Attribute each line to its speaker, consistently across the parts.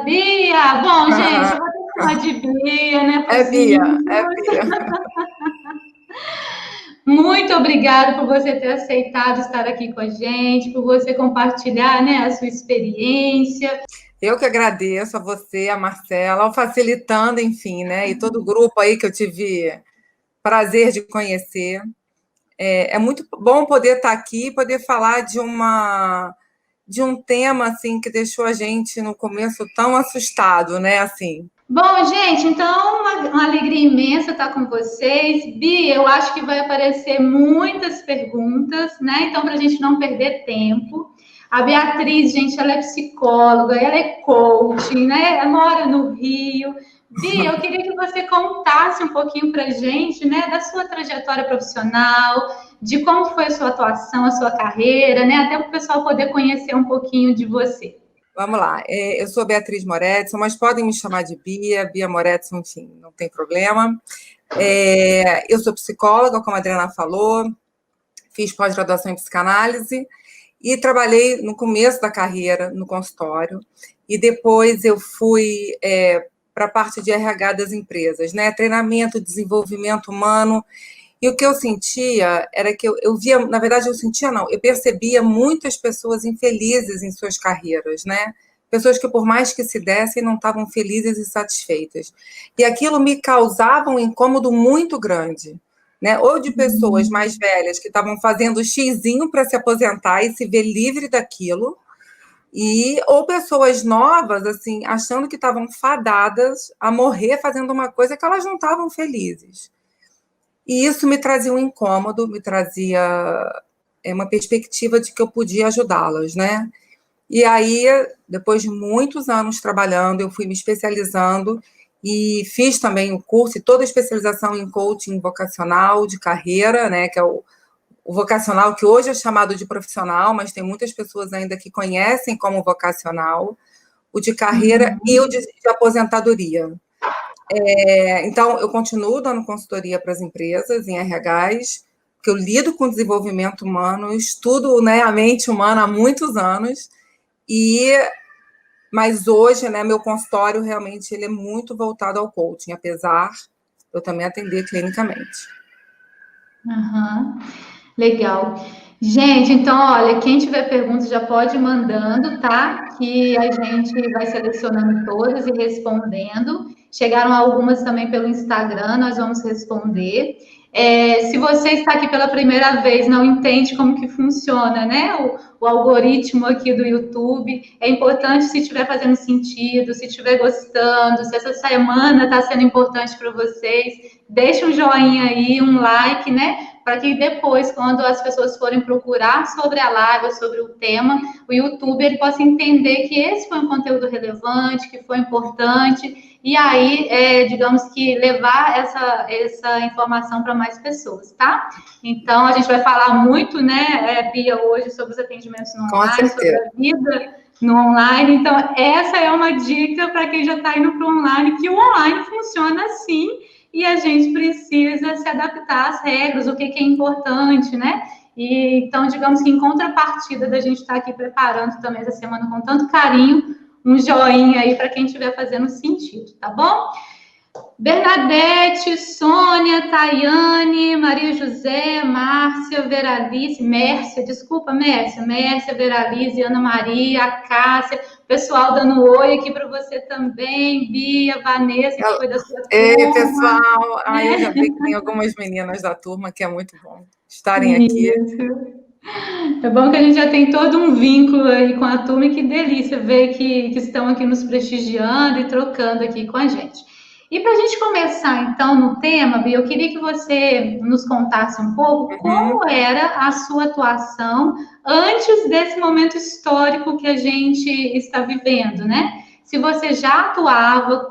Speaker 1: Bia! Bom, gente, eu vou ter que chamar de Bia, né?
Speaker 2: É Bia, é Bia.
Speaker 1: Muito obrigada por você ter aceitado estar aqui com a gente, por você compartilhar, né, a sua experiência.
Speaker 2: Eu que agradeço a você, a Marcela, ao facilitando, enfim, né? E todo o grupo aí que eu tive prazer de conhecer. É muito bom poder estar aqui, poder falar de um tema assim que deixou a gente no começo tão assustado, né? Assim.
Speaker 1: Bom, gente, então uma alegria imensa estar com vocês. Bia, eu acho que vai aparecer muitas perguntas, né? Então, para a gente não perder tempo. A Beatriz, gente, ela é psicóloga, ela é coaching, né? Ela mora no Rio. Bia, eu queria que você contasse um pouquinho para a gente, né, da sua trajetória profissional, de como foi a sua atuação, a sua carreira, né? Até para o pessoal poder conhecer um pouquinho de você.
Speaker 2: Vamos lá. Eu sou Beatriz Moretson, mas podem me chamar de Bia, Bia Moretson, enfim, não tem problema. Eu sou psicóloga, como a Adriana falou, fiz pós-graduação em psicanálise e trabalhei no começo da carreira no consultório. E depois eu fui para a parte de RH das empresas, né? Treinamento, desenvolvimento humano. E o que eu sentia era que eu via, na verdade, eu sentia não, eu percebia muitas pessoas infelizes em suas carreiras, né? Pessoas que, por mais que se dessem, não estavam felizes e satisfeitas. E aquilo me causava um incômodo muito grande, né? Ou de pessoas mais velhas que estavam fazendo xizinho para se aposentar e se ver livre daquilo, ou pessoas novas, assim, achando que estavam fadadas a morrer fazendo uma coisa que elas não estavam felizes. E isso me trazia um incômodo, me trazia uma perspectiva de que eu podia ajudá-las, né? E aí, depois de muitos anos trabalhando, eu fui me especializando e fiz também o curso e toda a especialização em coaching vocacional de carreira, né? Que é o vocacional que hoje é chamado de profissional, mas tem muitas pessoas ainda que conhecem como vocacional, o de carreira e o de aposentadoria. Então, eu continuo dando consultoria para as empresas em RHs, que eu lido com desenvolvimento humano, estudo, né, a mente humana há muitos anos, mas hoje, né, meu consultório realmente ele é muito voltado ao coaching, apesar de eu também atender clinicamente.
Speaker 1: Uhum. Legal. Gente, então, olha, quem tiver perguntas já pode ir mandando, tá? Que a gente vai selecionando todas e respondendo. Chegaram algumas também pelo Instagram, nós vamos responder. Se você está aqui pela primeira vez, não entende como que funciona, né? O algoritmo aqui do YouTube, é importante se estiver fazendo sentido, se estiver gostando, se essa semana está sendo importante para vocês, deixa um joinha aí, um like, né? Para que depois, quando as pessoas forem procurar sobre a live, sobre o tema, o YouTube ele possa entender que esse foi um conteúdo relevante, que foi importante, e aí, digamos que levar essa informação para mais pessoas, tá? Então, a gente vai falar muito, né, Bia, hoje sobre os atendimentos no
Speaker 2: Com
Speaker 1: online, sobre
Speaker 2: certeza.
Speaker 1: a vida no online. Então, essa é uma dica para quem já está indo para o online, que o online funciona assim, e a gente precisa se adaptar às regras, o que é importante, né? Então, digamos que em contrapartida da gente estar aqui preparando também essa semana com tanto carinho, um joinha aí para quem estiver fazendo sentido, tá bom? Bernadette, Sônia, Tayane, Maria José, Márcia, Veralice, Mércia, desculpa, Mércia, Veralice, Ana Maria, Cássia, pessoal dando oi aqui para você também, Bia, Vanessa, que foi da sua
Speaker 2: Ei,
Speaker 1: turma.
Speaker 2: pessoal! Eu já vi que tem algumas meninas da turma que é muito bom estarem aqui.
Speaker 1: Isso. É bom que a gente já tem todo um vínculo aí com a turma e que delícia ver que estão aqui nos prestigiando e trocando aqui com a gente. E para a gente começar então no tema, Bia, eu queria que você nos contasse um pouco como era a sua atuação antes desse momento histórico que a gente está vivendo, né? Se você já atuava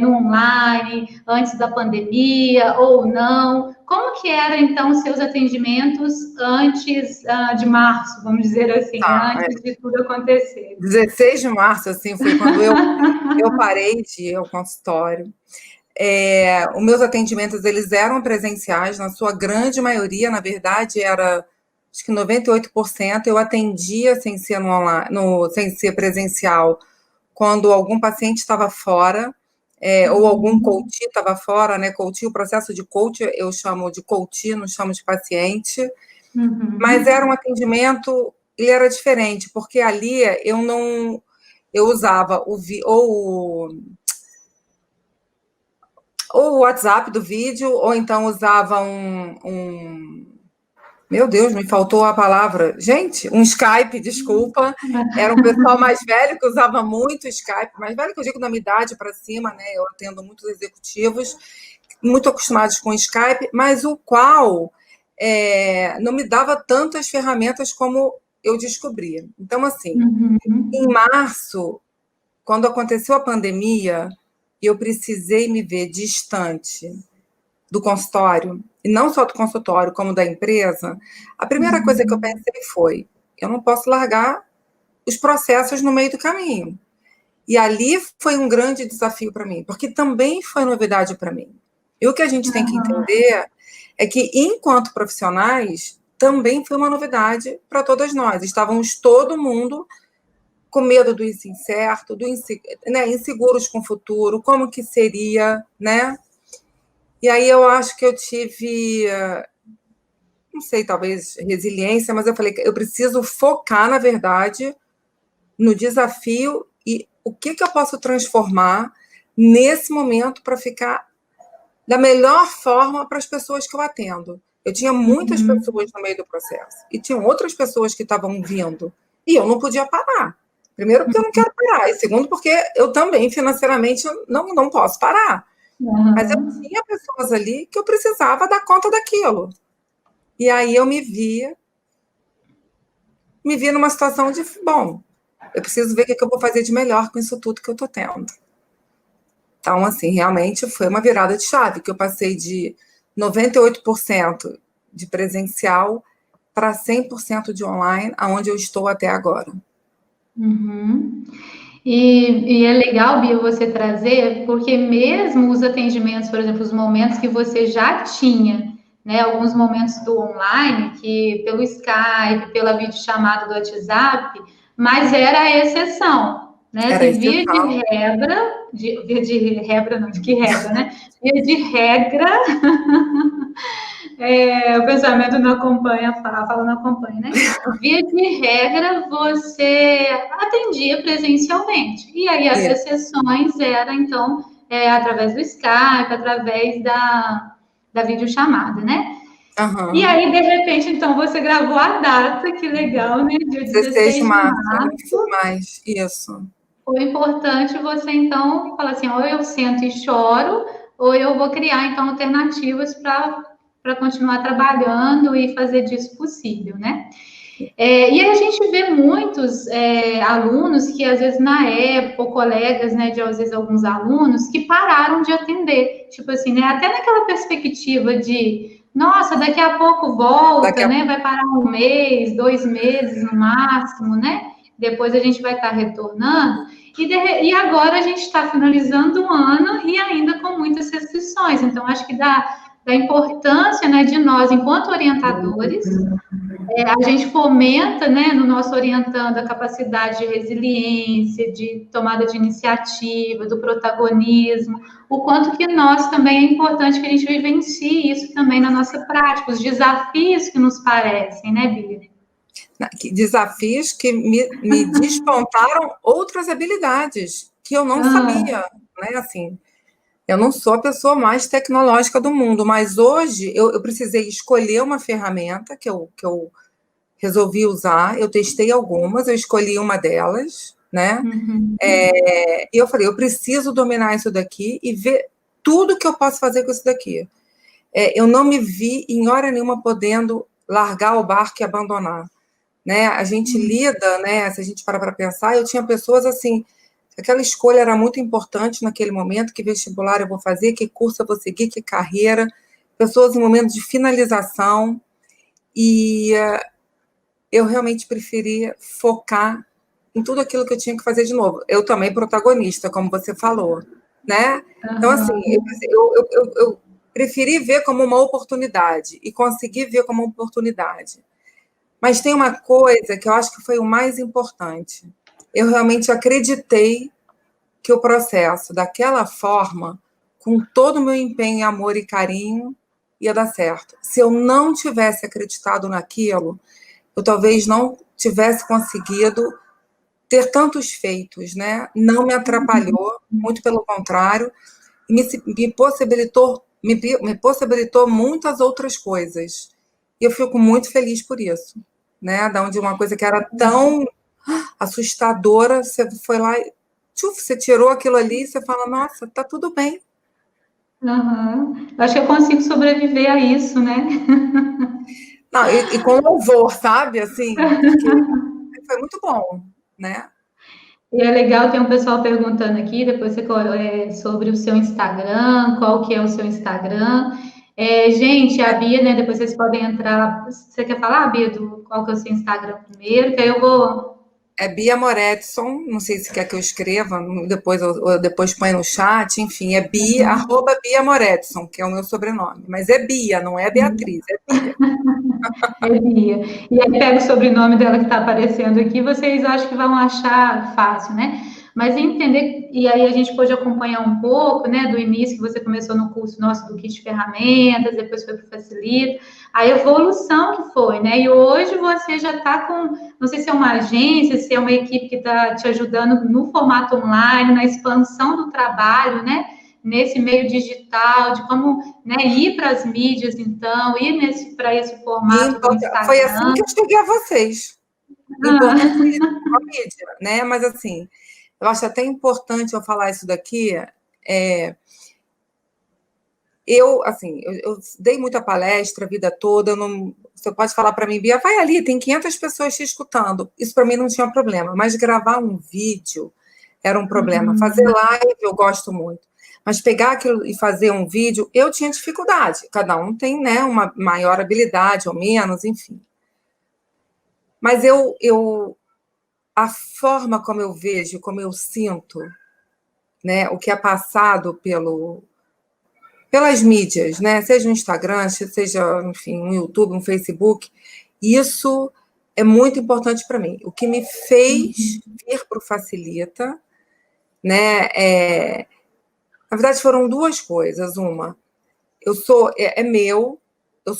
Speaker 1: no online antes da pandemia ou não, como que eram então os seus atendimentos antes de março, vamos dizer assim,
Speaker 2: Tá,
Speaker 1: antes de tudo acontecer?
Speaker 2: 16 de março, assim, foi quando eu parei de ir ao consultório. Os meus atendimentos, eles eram presenciais, na sua grande maioria, na verdade, acho que 98% eu atendia sem ser sem ser presencial, quando algum paciente estava fora, ou algum coach estava fora, né? Coach, o processo de coach eu chamo de coach, não chamo de paciente. Mas era um atendimento, ele era diferente, porque ali eu usava ou o WhatsApp do vídeo, ou então usava meu Deus, me faltou a palavra. Gente, um Skype, desculpa. Era um pessoal mais velho que usava muito Skype, mais velho que eu digo na minha idade para cima, né? Eu atendo muitos executivos, muito acostumados com Skype, mas o qual não me dava tantas ferramentas como eu descobri. Então, assim, em março, quando aconteceu a pandemia, eu precisei me ver distante do consultório, e não só do consultório, como da empresa. A primeira coisa que eu pensei foi, eu não posso largar os processos no meio do caminho. E ali foi um grande desafio para mim, porque também foi novidade para mim. E o que a gente tem que entender é que, enquanto profissionais, também foi uma novidade para todas nós. Estávamos todo mundo com medo do incerto, né, inseguros com o futuro, como que seria, né? E aí eu acho que eu tive, não sei, talvez resiliência, mas eu falei que eu preciso focar, na verdade, no desafio e o que eu posso transformar nesse momento para ficar da melhor forma para as pessoas que eu atendo. Eu tinha muitas pessoas no meio do processo e tinham outras pessoas que estavam vindo e eu não podia parar. Primeiro, porque eu não quero parar, e segundo, porque eu também, financeiramente, não posso parar. Mas eu tinha pessoas ali que eu precisava dar conta daquilo. E aí eu me via numa situação de, bom, eu preciso ver o que eu vou fazer de melhor com isso tudo que eu estou tendo. Então, assim, realmente foi uma virada de chave, que eu passei de 98% de presencial para 100% de online, aonde eu estou até agora.
Speaker 1: E é legal, Bia, você trazer, porque mesmo os atendimentos, por exemplo, os momentos que você já tinha, né, alguns momentos do online, que pelo Skype, pela videochamada do WhatsApp, mas era a exceção, né?
Speaker 2: Era
Speaker 1: Se via
Speaker 2: exceção.
Speaker 1: de regra, né? Via de regra, o pensamento não acompanha, a fala não acompanha, né? Via de regra, você atendia presencialmente. E aí as exceções eram, então, através do Skype, através da videochamada, né? E aí, de repente, então, você gravou a data, que legal, né? Dia 16 de março.
Speaker 2: Mais, isso.
Speaker 1: Foi importante você, então, falar assim, ou eu sento e choro, ou eu vou criar, então, alternativas para continuar trabalhando e fazer disso possível, né? E a gente vê muitos alunos que, às vezes, na época, ou colegas, né, de, às vezes, alguns alunos, que pararam de atender. Tipo assim, né, até naquela perspectiva de, nossa, daqui a pouco volta, né, vai parar 1 mês, 2 meses no máximo, né? Depois a gente vai estar retornando. E agora a gente está finalizando o ano e ainda com muitas restrições. Então, acho que da importância, né, de nós, enquanto orientadores, a gente fomenta, né, no nosso orientando, a capacidade de resiliência, de tomada de iniciativa, do protagonismo, o quanto que nós também é importante que a gente vivencie isso também na nossa prática, os desafios que nos parecem, né, Bia?
Speaker 2: Desafios que me despontaram outras habilidades que eu não sabia, né, assim... Eu não sou a pessoa mais tecnológica do mundo, mas hoje eu precisei escolher uma ferramenta que eu resolvi usar. Eu testei algumas, eu escolhi uma delas, né? E eu falei, eu preciso dominar isso daqui e ver tudo que eu posso fazer com isso daqui. Eu não me vi em hora nenhuma podendo largar o barco e abandonar, né? A gente lida, né? Se a gente parar para pensar, eu tinha pessoas assim... Aquela escolha era muito importante naquele momento, que vestibular eu vou fazer, que curso eu vou seguir, que carreira, pessoas em momento de finalização, e eu realmente preferia focar em tudo aquilo que eu tinha que fazer de novo. Eu também protagonista, como você falou, né? Então, assim, eu preferi ver como uma oportunidade, e consegui ver como uma oportunidade. Mas tem uma coisa que eu acho que foi o mais importante. Eu realmente acreditei que o processo, daquela forma, com todo o meu empenho, amor e carinho, ia dar certo. Se eu não tivesse acreditado naquilo, eu talvez não tivesse conseguido ter tantos feitos, né? Não me atrapalhou, muito pelo contrário, me possibilitou muitas outras coisas. E eu fico muito feliz por isso, né? Da onde uma coisa que era tão assustadora, você foi lá e você tirou aquilo ali e você fala, nossa, tá tudo bem.
Speaker 1: Uhum. Eu acho que eu consigo sobreviver a isso, né?
Speaker 2: Não, e com louvor, sabe? Assim, porque foi muito bom, né?
Speaker 1: E é legal, tem um pessoal perguntando aqui, depois você sobre o seu Instagram, qual que é o seu Instagram. Gente, a Bia, né? Depois vocês podem entrar. Você quer falar, Bia, qual que é o seu Instagram primeiro? Que aí eu vou.
Speaker 2: É Bia Moretson, não sei se quer que eu escreva, depois põe no chat, enfim, é Bia, arroba Bia Moretson, que é o meu sobrenome. Mas é Bia, não é Beatriz, é Bia.
Speaker 1: É Bia. E aí pega o sobrenome dela que está aparecendo aqui, vocês acham que vão achar fácil, né? Mas entender, e aí a gente pôde acompanhar um pouco, né, do início que você começou no curso nosso do kit de ferramentas, depois foi para o Facilita, a evolução que foi, né? E hoje você já está com, não sei se é uma agência, se é uma equipe que está te ajudando no formato online, na expansão do trabalho, né? Nesse meio digital, de como, né, ir para as mídias, então, ir para esse formato do
Speaker 2: Foi assim
Speaker 1: Instagram.
Speaker 2: que eu cheguei a vocês. Importante foi isso, a mídia, né? Mas assim, eu acho até importante eu falar isso daqui. Eu dei muita palestra a vida toda. Você pode falar para mim, Bia, vai ali, tem 500 pessoas te escutando. Isso para mim não tinha problema. Mas gravar um vídeo era um problema. Fazer live eu gosto muito. Mas pegar aquilo e fazer um vídeo, eu tinha dificuldade. Cada um tem, né, uma maior habilidade ou menos, enfim. Mas a forma como eu vejo, como eu sinto, né, o que é passado pelas mídias, né, seja um Instagram, seja, enfim, um YouTube, um Facebook, isso é muito importante para mim. O que me fez vir para o Facilita, né, na verdade foram duas coisas. Uma, eu sou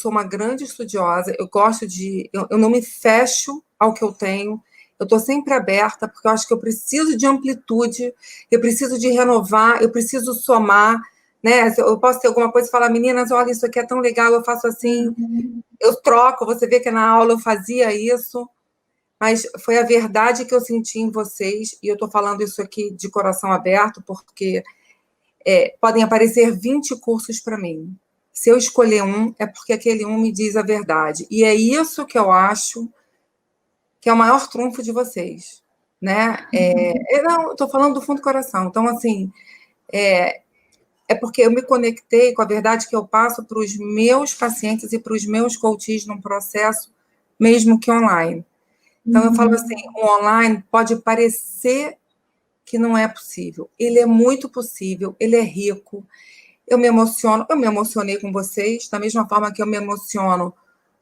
Speaker 2: uma grande estudiosa, eu não me fecho ao que eu tenho, eu estou sempre aberta, porque eu acho que eu preciso de amplitude, eu preciso de renovar, eu preciso somar, né? Eu posso ter alguma coisa e falar, meninas, olha, isso aqui é tão legal, eu faço assim, eu troco, você vê que na aula eu fazia isso, mas foi a verdade que eu senti em vocês, e eu estou falando isso aqui de coração aberto, porque podem aparecer 20 cursos para mim. Se eu escolher um, é porque aquele um me diz a verdade. E é isso que eu acho que é o maior trunfo de vocês, né? Não, estou falando do fundo do coração. Então, assim, é porque eu me conectei com a verdade que eu passo para os meus pacientes e para os meus coaches num processo, mesmo que online. Então, eu falo assim, o online pode parecer que não é possível. Ele é muito possível, ele é rico. Eu me emocionei com vocês, da mesma forma que eu me emociono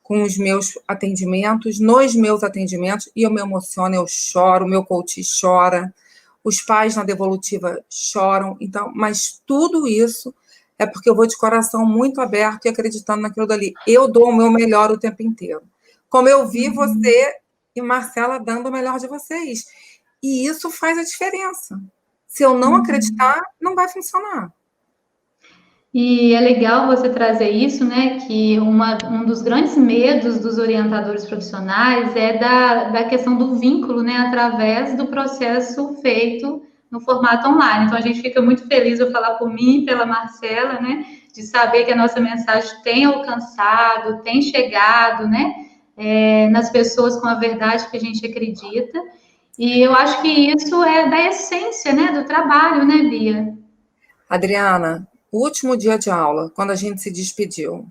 Speaker 2: com os meus atendimentos, nos meus atendimentos, e eu me emociono, eu choro, o meu coach chora, os pais na devolutiva choram, então, mas tudo isso é porque eu vou de coração muito aberto e acreditando naquilo dali. Eu dou o meu melhor o tempo inteiro. Como eu vi você e Marcela dando o melhor de vocês. E isso faz a diferença. Se eu não acreditar, não vai funcionar.
Speaker 1: E é legal você trazer isso, né? Que um dos grandes medos dos orientadores profissionais é da questão do vínculo, né? Através do processo feito no formato online. Então, a gente fica muito feliz, eu falar por mim e pela Marcela, né? De saber que a nossa mensagem tem alcançado, tem chegado, né? Nas pessoas com a verdade que a gente acredita. E eu acho que isso é da essência, né? Do trabalho, né, Bia?
Speaker 2: Adriana, o último dia de aula, quando a gente se despediu,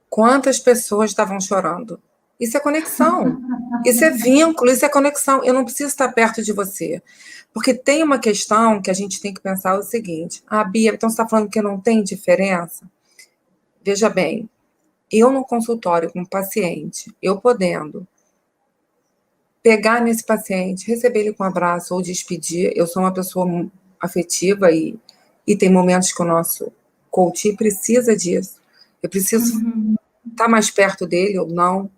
Speaker 2: quantas pessoas estavam chorando? Isso é conexão, isso é vínculo, isso é conexão. Eu não preciso estar perto de você. Porque tem uma questão que a gente tem que pensar o seguinte: Bia, então você está falando que não tem diferença? Veja bem, eu no consultório com um paciente, eu podendo pegar nesse paciente, receber ele com um abraço ou despedir. Eu sou uma pessoa afetiva e tem momentos que o nosso coach precisa disso. Eu preciso estar mais perto dele ou não.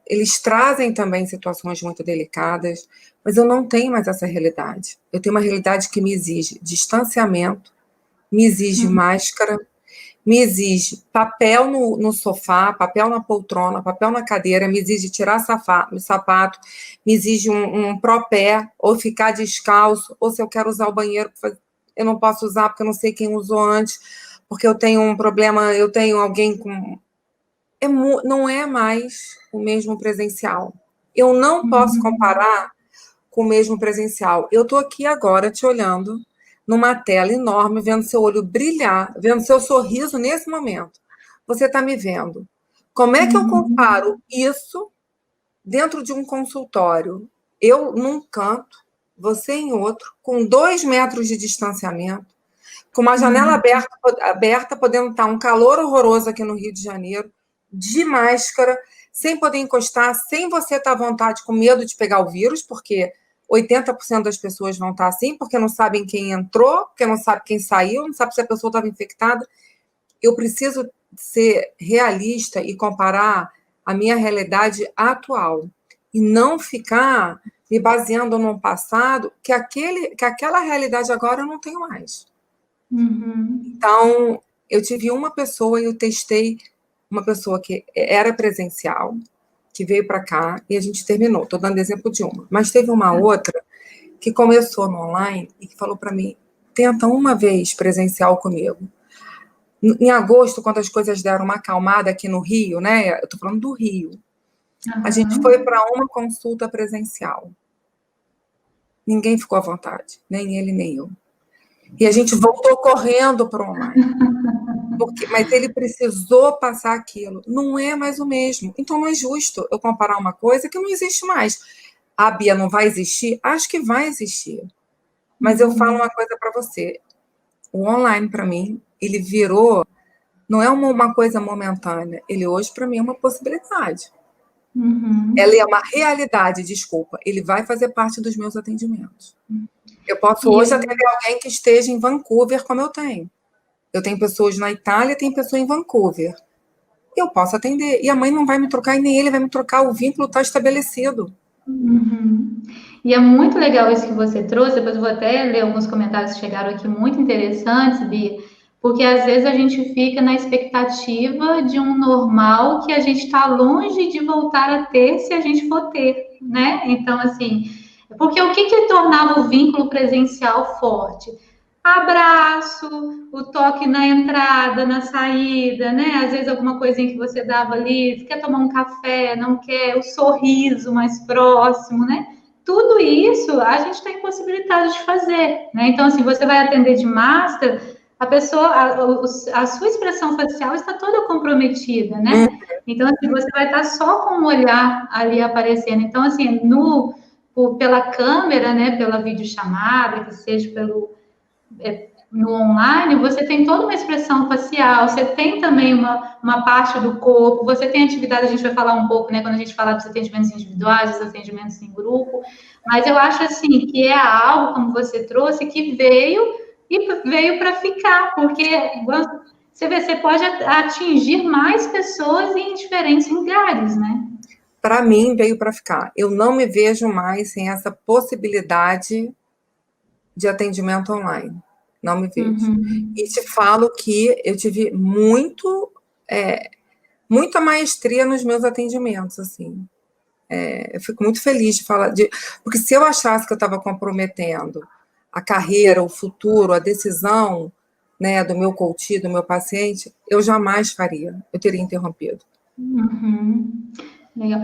Speaker 2: Eles trazem também situações muito delicadas, mas eu não tenho mais essa realidade. Eu tenho uma realidade que me exige distanciamento, me exige máscara, me exige papel no sofá, papel na poltrona, papel na cadeira, me exige tirar sapato, me exige um pró-pé, ou ficar descalço, ou se eu quero usar o banheiro, eu não posso usar porque eu não sei quem usou antes, porque eu tenho um problema, eu tenho alguém com... não é mais o mesmo presencial. Eu não posso comparar com o mesmo presencial. Eu estou aqui agora te olhando numa tela enorme, vendo seu olho brilhar, vendo seu sorriso nesse momento. Você está me vendo. Como é que eu comparo isso dentro de um consultório? Eu num canto, você em outro, com 2 metros de distanciamento, com uma janela aberta, podendo estar um calor horroroso aqui no Rio de Janeiro, de máscara, sem poder encostar, sem você estar à vontade, com medo de pegar o vírus, porque 80% das pessoas vão estar assim, porque não sabem quem entrou, porque não sabe quem saiu, não sabe se a pessoa estava infectada. Eu preciso ser realista e comparar a minha realidade atual e não ficar me baseando no passado, que aquela realidade agora eu não tenho mais. Então, eu tive uma pessoa e eu testei uma pessoa que era presencial, que veio para cá e a gente terminou. Estou dando exemplo de uma. Mas teve uma outra que começou no online e que falou para mim, tenta uma vez presencial comigo. Em agosto, quando as coisas deram uma acalmada aqui no Rio, né? Eu estou falando do Rio. A gente foi para uma consulta presencial. Ninguém ficou à vontade, nem ele, nem eu. E a gente voltou correndo para o online. Mas ele precisou passar aquilo. Não é mais o mesmo. Então, não é justo eu comparar uma coisa que não existe mais. A Bia não vai existir? Acho que vai existir. Mas eu falo uma coisa para você. O online, para mim, ele virou... Não é uma coisa momentânea. Ele hoje, para mim, é uma possibilidade. Ela é uma realidade, desculpa. Ele vai fazer parte dos meus atendimentos. Eu posso hoje atender alguém que esteja em Vancouver, como eu tenho. Eu tenho pessoas na Itália, tem pessoa em Vancouver. Eu posso atender. E a mãe não vai me trocar e nem ele vai me trocar. O vínculo está estabelecido.
Speaker 1: E é muito legal isso que você trouxe. Depois eu vou até ler alguns comentários que chegaram aqui muito interessantes, Bia, porque às vezes a gente fica na expectativa de um normal que a gente está longe de voltar a ter se a gente for ter, né? Então, assim, porque o que tornava o vínculo presencial forte? Abraço, o toque na entrada, na saída, né? Às vezes alguma coisinha que você dava ali, quer tomar um café, não quer, o sorriso mais próximo, né? Tudo isso a gente está impossibilitado de fazer, né? Então, assim, você vai atender de máscara, a pessoa, a sua expressão facial está toda comprometida, né? Então, assim, você vai estar só com o olhar ali aparecendo. Então, assim, pela câmera, né? Pela videochamada, que seja no online, você tem toda uma expressão facial, você tem também uma parte do corpo, você tem atividade, a gente vai falar um pouco, né, quando a gente falar dos atendimentos individuais, dos atendimentos em grupo, mas eu acho, assim, que é algo, como você trouxe, que veio para ficar, porque você pode atingir mais pessoas em diferentes lugares, né?
Speaker 2: Para mim, veio para ficar. Eu não me vejo mais sem essa possibilidade de atendimento online. Não me vejo. E te falo que eu tive muita maestria nos meus atendimentos, assim. Eu fico muito feliz de falar porque se eu achasse que eu estava comprometendo a carreira, o futuro, a decisão, né, do meu coach, do meu paciente, eu jamais faria. Eu teria interrompido.
Speaker 1: Legal.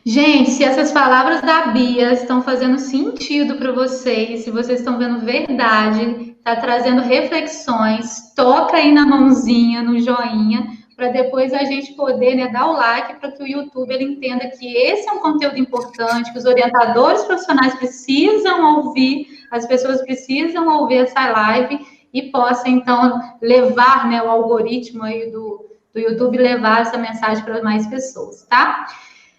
Speaker 1: Gente, se essas palavras da Bia estão fazendo sentido para vocês, se vocês estão vendo verdade, está trazendo reflexões, toca aí na mãozinha, no joinha, para depois a gente poder, né, dar o like para que o YouTube ele entenda que esse é um conteúdo importante, que os orientadores profissionais precisam ouvir, as pessoas precisam ouvir essa live e possa, então, levar, né, o algoritmo aí do YouTube, levar essa mensagem para mais pessoas, tá?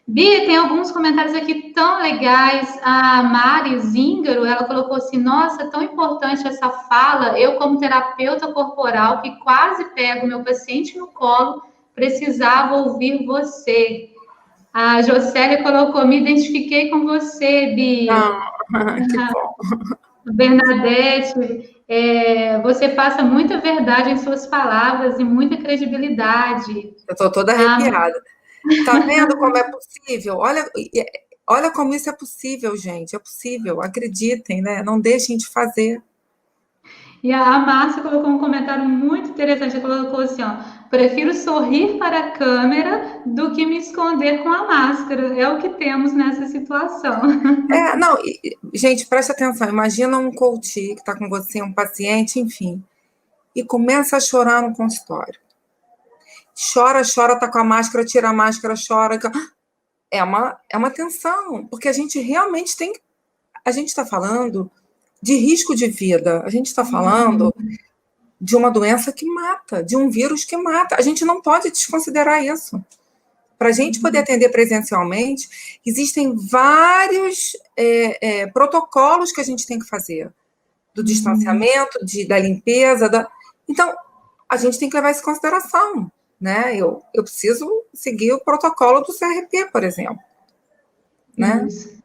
Speaker 1: Bia, tem alguns comentários aqui tão legais. A Mari Zíngaro, ela colocou assim: nossa, tão importante essa fala. Eu, como terapeuta corporal, que quase pego meu paciente no colo, precisava ouvir você. A Jocélia colocou: me identifiquei com você, Bia.
Speaker 2: Que bom.
Speaker 1: Bernadette, você passa muita verdade em suas palavras e muita credibilidade.
Speaker 2: Eu estou toda arrepiada. Tá vendo como é possível? Olha como isso é possível, gente. É possível, acreditem, né? Não deixem de fazer.
Speaker 1: E a Márcia colocou um comentário muito interessante. Ela colocou assim: ó, prefiro sorrir para a câmera do que me esconder com a máscara. É o que temos nessa situação.
Speaker 2: Não, gente, preste atenção. Imagina um coach que está com você, um paciente, enfim, e começa a chorar no consultório. Chora, chora, tá com a máscara, tira a máscara, chora. É uma tensão, porque a gente realmente tem. A gente está falando de risco de vida, a gente está falando de uma doença que mata, de um vírus que mata. A gente não pode desconsiderar isso. Para a gente poder atender presencialmente, existem vários protocolos que a gente tem que fazer, do distanciamento, da limpeza. Então, a gente tem que levar isso em consideração. Né? Eu preciso seguir o protocolo do CRP, por exemplo. Né?
Speaker 1: Isso.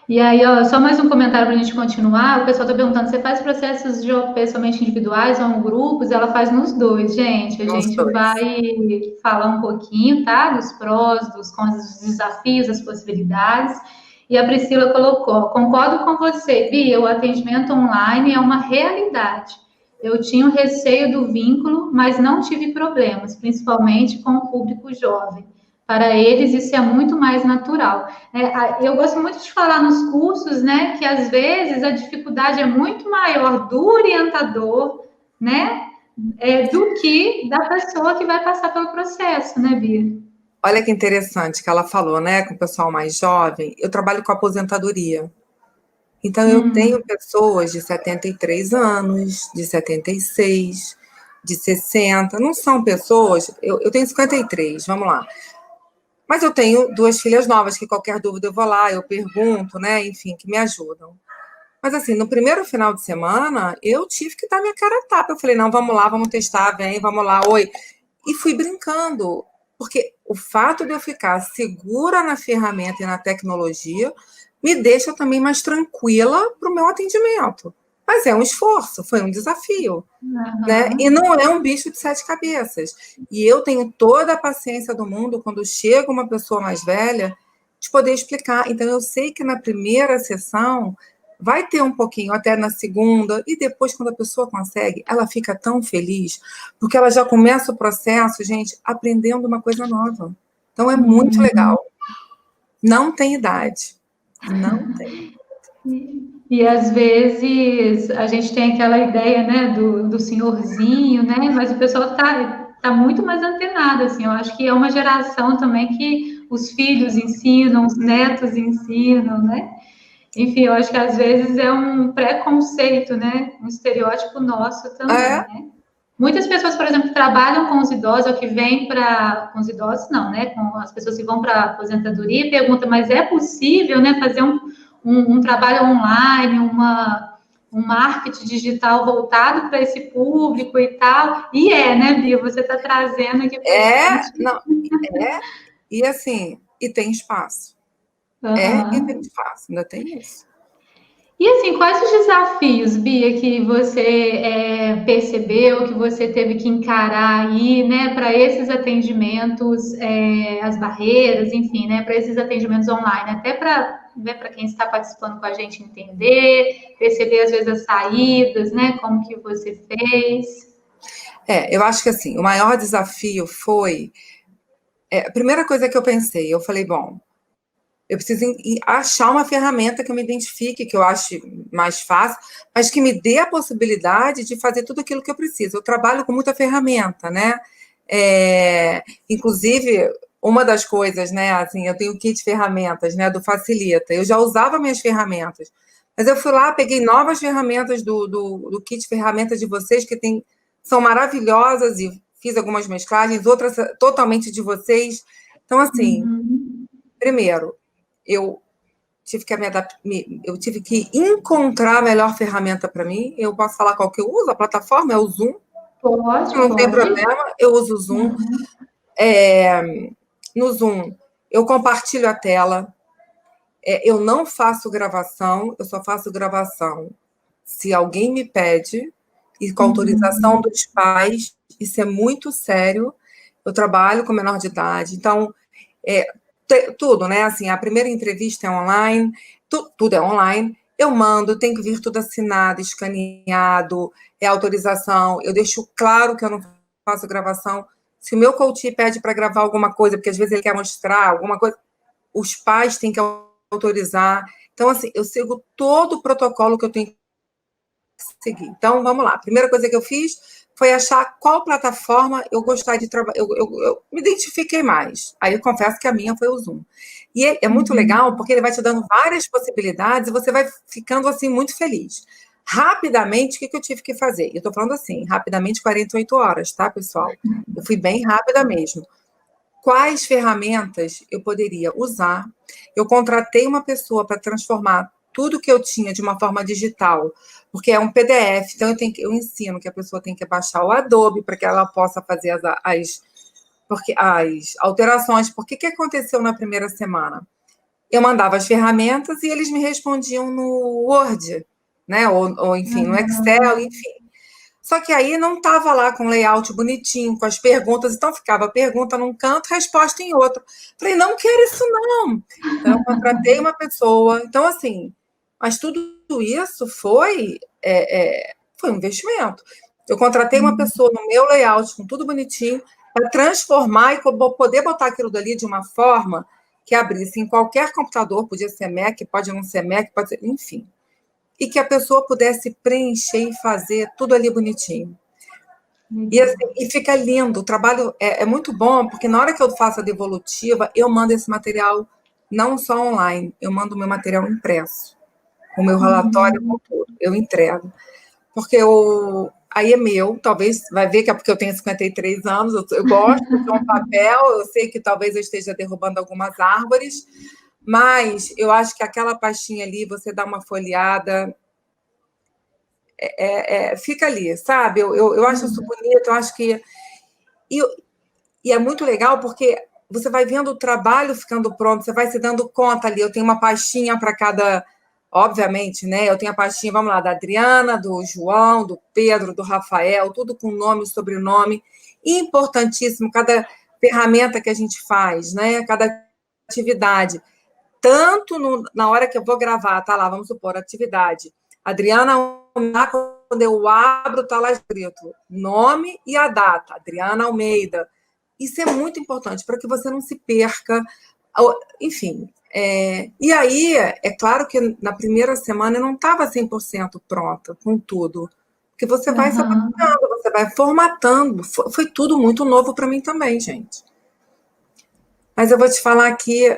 Speaker 1: E aí, ó, só mais um comentário para a gente continuar. O pessoal está perguntando: você faz processos de OP somente individuais ou em grupos? Ela faz nos dois, gente. A gente vai falar um pouquinho, tá? Dos prós, dos cons, dos desafios, das possibilidades. E a Priscila colocou: concordo com você, Bia, o atendimento online é uma realidade. Eu tinha o receio do vínculo, mas não tive problemas, principalmente com o público jovem. Para eles, isso é muito mais natural. Eu gosto muito de falar nos cursos, né, que às vezes a dificuldade é muito maior do orientador, né, do que da pessoa que vai passar pelo processo, né, Bia?
Speaker 2: Olha que interessante que ela falou, né, com o pessoal mais jovem. Eu trabalho com aposentadoria. Então, eu tenho pessoas de 73 anos, de 76, de 60. Não são pessoas... Eu tenho 53, vamos lá. Mas eu tenho 2 filhas novas, que qualquer dúvida eu vou lá, eu pergunto, né? Enfim, que me ajudam. Mas, assim, no primeiro final de semana, eu tive que dar minha cara a tapa. Eu falei, não, vamos lá, vamos testar, vem, vamos lá, oi. E fui brincando, porque o fato de eu ficar segura na ferramenta e na tecnologia me deixa também mais tranquila para o meu atendimento. Mas é um esforço, foi um desafio. Né? E não é um bicho de 7 cabeças. E eu tenho toda a paciência do mundo, quando chega uma pessoa mais velha, de poder explicar. Então, eu sei que na primeira sessão vai ter um pouquinho, até na segunda, e depois, quando a pessoa consegue, ela fica tão feliz, porque ela já começa o processo, gente, aprendendo uma coisa nova. Então, é muito legal. Não tem idade. Não tem.
Speaker 1: E às vezes a gente tem aquela ideia, né, do senhorzinho, né, mas o pessoal tá muito mais antenado, assim. Eu acho que é uma geração também que os filhos ensinam, os netos ensinam, né? Enfim, eu acho que às vezes é um preconceito, né, um estereótipo nosso também, né? Muitas pessoas, por exemplo, que trabalham com os idosos, ou que vêm para... Com os idosos, não, né? Com as pessoas que vão para a aposentadoria, perguntam, mas é possível, né, fazer um trabalho online, um marketing digital voltado para esse público e tal? E né, Bia? Você está trazendo aqui para gente.
Speaker 2: Não, e assim, e tem espaço. E tem espaço, ainda tem isso.
Speaker 1: E assim, quais os desafios, Bia, que você percebeu, que você teve que encarar aí, né, para esses atendimentos, as barreiras, enfim, né, para esses atendimentos online, até para, né, para quem está participando com a gente entender, perceber às vezes as saídas, né, como que você fez?
Speaker 2: Eu acho que assim, o maior desafio foi a primeira coisa que eu pensei, eu falei, bom, eu preciso achar uma ferramenta que eu me identifique, que eu ache mais fácil, mas que me dê a possibilidade de fazer tudo aquilo que eu preciso. Eu trabalho com muita ferramenta, né? Inclusive, uma das coisas, né? Assim, eu tenho o kit ferramentas, né? Do Facilita. Eu já usava minhas ferramentas, mas eu fui lá, peguei novas ferramentas do kit ferramentas de vocês, que são maravilhosas, e fiz algumas mesclagens, outras totalmente de vocês. Então, assim... Primeiro, eu tive que eu tive que encontrar a melhor ferramenta para mim. Eu posso falar qual que eu uso? A plataforma é o Zoom. Não tem problema, eu uso o Zoom. No Zoom, eu compartilho a tela. Eu não faço gravação, eu só faço gravação se alguém me pede, e com autorização dos pais. Isso é muito sério. Eu trabalho com menor de idade, então, tudo, né? Assim, a primeira entrevista é online, tudo é online. Eu mando, tem que vir tudo assinado, escaneado, autorização. Eu deixo claro que eu não faço gravação. Se o meu coach pede para gravar alguma coisa, porque às vezes ele quer mostrar alguma coisa, os pais têm que autorizar. Então, assim, eu sigo todo o protocolo que eu tenho que seguir. Então, vamos lá. A primeira coisa que eu fiz foi achar qual plataforma eu gostaria de trabalhar. Eu me identifiquei mais. Aí eu confesso que a minha foi o Zoom. E é muito legal, porque ele vai te dando várias possibilidades e você vai ficando, assim, muito feliz. Rapidamente, o que eu tive que fazer? Eu estou falando assim, rapidamente, 48 horas, tá, pessoal? Eu fui bem rápida mesmo. Quais ferramentas eu poderia usar? Eu contratei uma pessoa para transformar tudo que eu tinha de uma forma digital, porque é um PDF, então eu ensino que a pessoa tem que baixar o Adobe para que ela possa fazer as alterações. Porque o que aconteceu na primeira semana? Eu mandava as ferramentas e eles me respondiam no Word, né? Ou enfim, no Excel, enfim. Só que aí não estava lá com layout bonitinho, com as perguntas, então ficava pergunta num canto, resposta em outro. Falei, não quero isso, não. Então, eu contratei uma pessoa. Então, assim, mas tudo isso foi um investimento. Eu contratei uma pessoa no meu layout, com tudo bonitinho, para transformar e poder botar aquilo dali de uma forma que abrisse em qualquer computador, podia ser Mac, pode não ser Mac, pode ser, enfim. E que a pessoa pudesse preencher e fazer tudo ali bonitinho. E, assim, e fica lindo. O trabalho é muito bom, porque na hora que eu faço a devolutiva, eu mando esse material não só online, eu mando o meu material impresso, com o meu relatório, com tudo. Eu entrego. Porque aí é meu, talvez, vai ver que é porque eu tenho 53 anos, eu gosto de um papel, eu sei que talvez eu esteja derrubando algumas árvores, mas eu acho que aquela pastinha ali, você dá uma folheada, fica ali, sabe? Eu acho isso bonito, eu acho que... E é muito legal porque você vai vendo o trabalho ficando pronto, você vai se dando conta ali, eu tenho uma pastinha para cada... Obviamente, né? Eu tenho a pastinha, vamos lá, da Adriana, do João, do Pedro, do Rafael, tudo com nome e sobrenome. Importantíssimo, cada ferramenta que a gente faz, né? Cada atividade. Tanto na hora que eu vou gravar, tá lá, vamos supor, atividade. Adriana, quando eu abro, tá lá escrito nome e a data, Adriana Almeida. Isso é muito importante, para que você não se perca. Enfim, e aí, é claro que na primeira semana eu não estava 100% pronta com tudo, porque você vai se adaptando, você vai formatando. Foi tudo muito novo para mim também, gente. Mas eu vou te falar que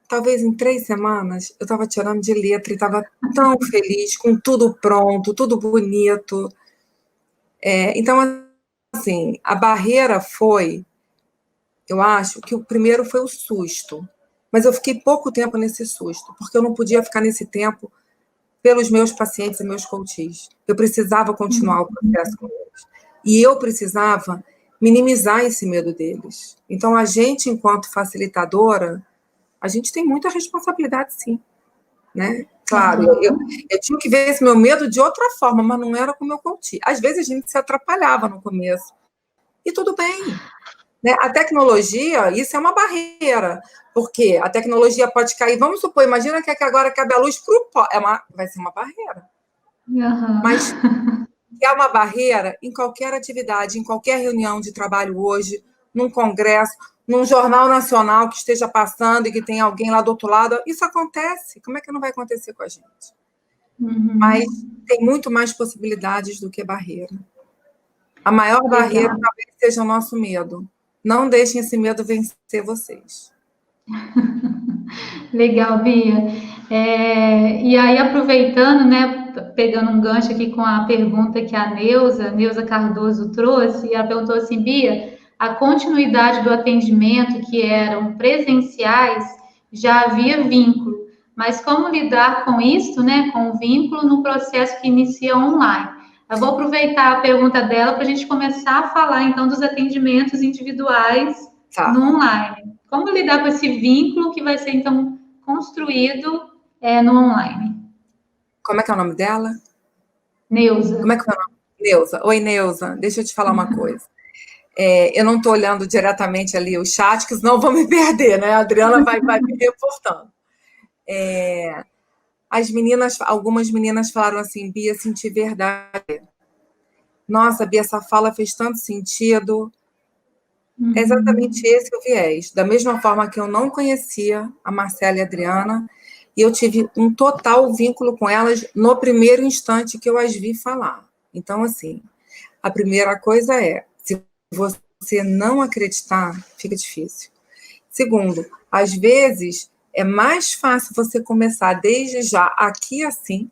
Speaker 2: talvez em 3 semanas eu estava tirando de letra e estava tão feliz, com tudo pronto, tudo bonito. Então, assim, a barreira foi, eu acho que o primeiro foi o susto. Mas eu fiquei pouco tempo nesse susto, porque eu não podia ficar nesse tempo pelos meus pacientes e meus coaches. Eu precisava continuar o processo com eles. E eu precisava minimizar esse medo deles. Então, a gente, enquanto facilitadora, a gente tem muita responsabilidade, sim. Né? Claro, eu tinha que ver esse meu medo de outra forma, mas não era com o meu coach. Às vezes, a gente se atrapalhava no começo. E tudo bem. Né? A tecnologia, isso é uma barreira, porque a tecnologia pode cair, vamos supor, imagina que agora cabe a luz para o vai ser uma barreira. Mas é uma barreira em qualquer atividade, em qualquer reunião de trabalho hoje, num congresso, num jornal nacional que esteja passando e que tem alguém lá do outro lado, isso acontece. Como é que não vai acontecer com a gente? Mas tem muito mais possibilidades do que barreira. A maior barreira talvez seja o nosso medo. Não deixem esse medo vencer vocês.
Speaker 1: Legal, Bia. E aí, aproveitando, né, pegando um gancho aqui com a pergunta que a Neuza Cardoso trouxe, ela perguntou assim, Bia, a continuidade do atendimento que eram presenciais já havia vínculo. Mas como lidar com isso, né, com o vínculo no processo que inicia online? Eu vou aproveitar a pergunta dela para a gente começar a falar, então, dos atendimentos individuais no online. Como lidar com esse vínculo que vai ser, então, construído no online?
Speaker 2: Como é que é o nome dela?
Speaker 1: Neuza.
Speaker 2: Como é que é o nome? Neuza. Oi, Neuza. Deixa eu te falar uma coisa. Eu não estou olhando diretamente ali o chat, que senão eu vou me perder, né? A Adriana vai me reportando. Algumas meninas falaram assim, Bia, senti verdade. Nossa, Bia, essa fala fez tanto sentido. É exatamente esse o viés. Da mesma forma que eu não conhecia a Marcela e a Adriana, e eu tive um total vínculo com elas no primeiro instante que eu as vi falar. Então, assim, a primeira coisa é, se você não acreditar, fica difícil. Segundo, às vezes é mais fácil você começar desde já aqui assim,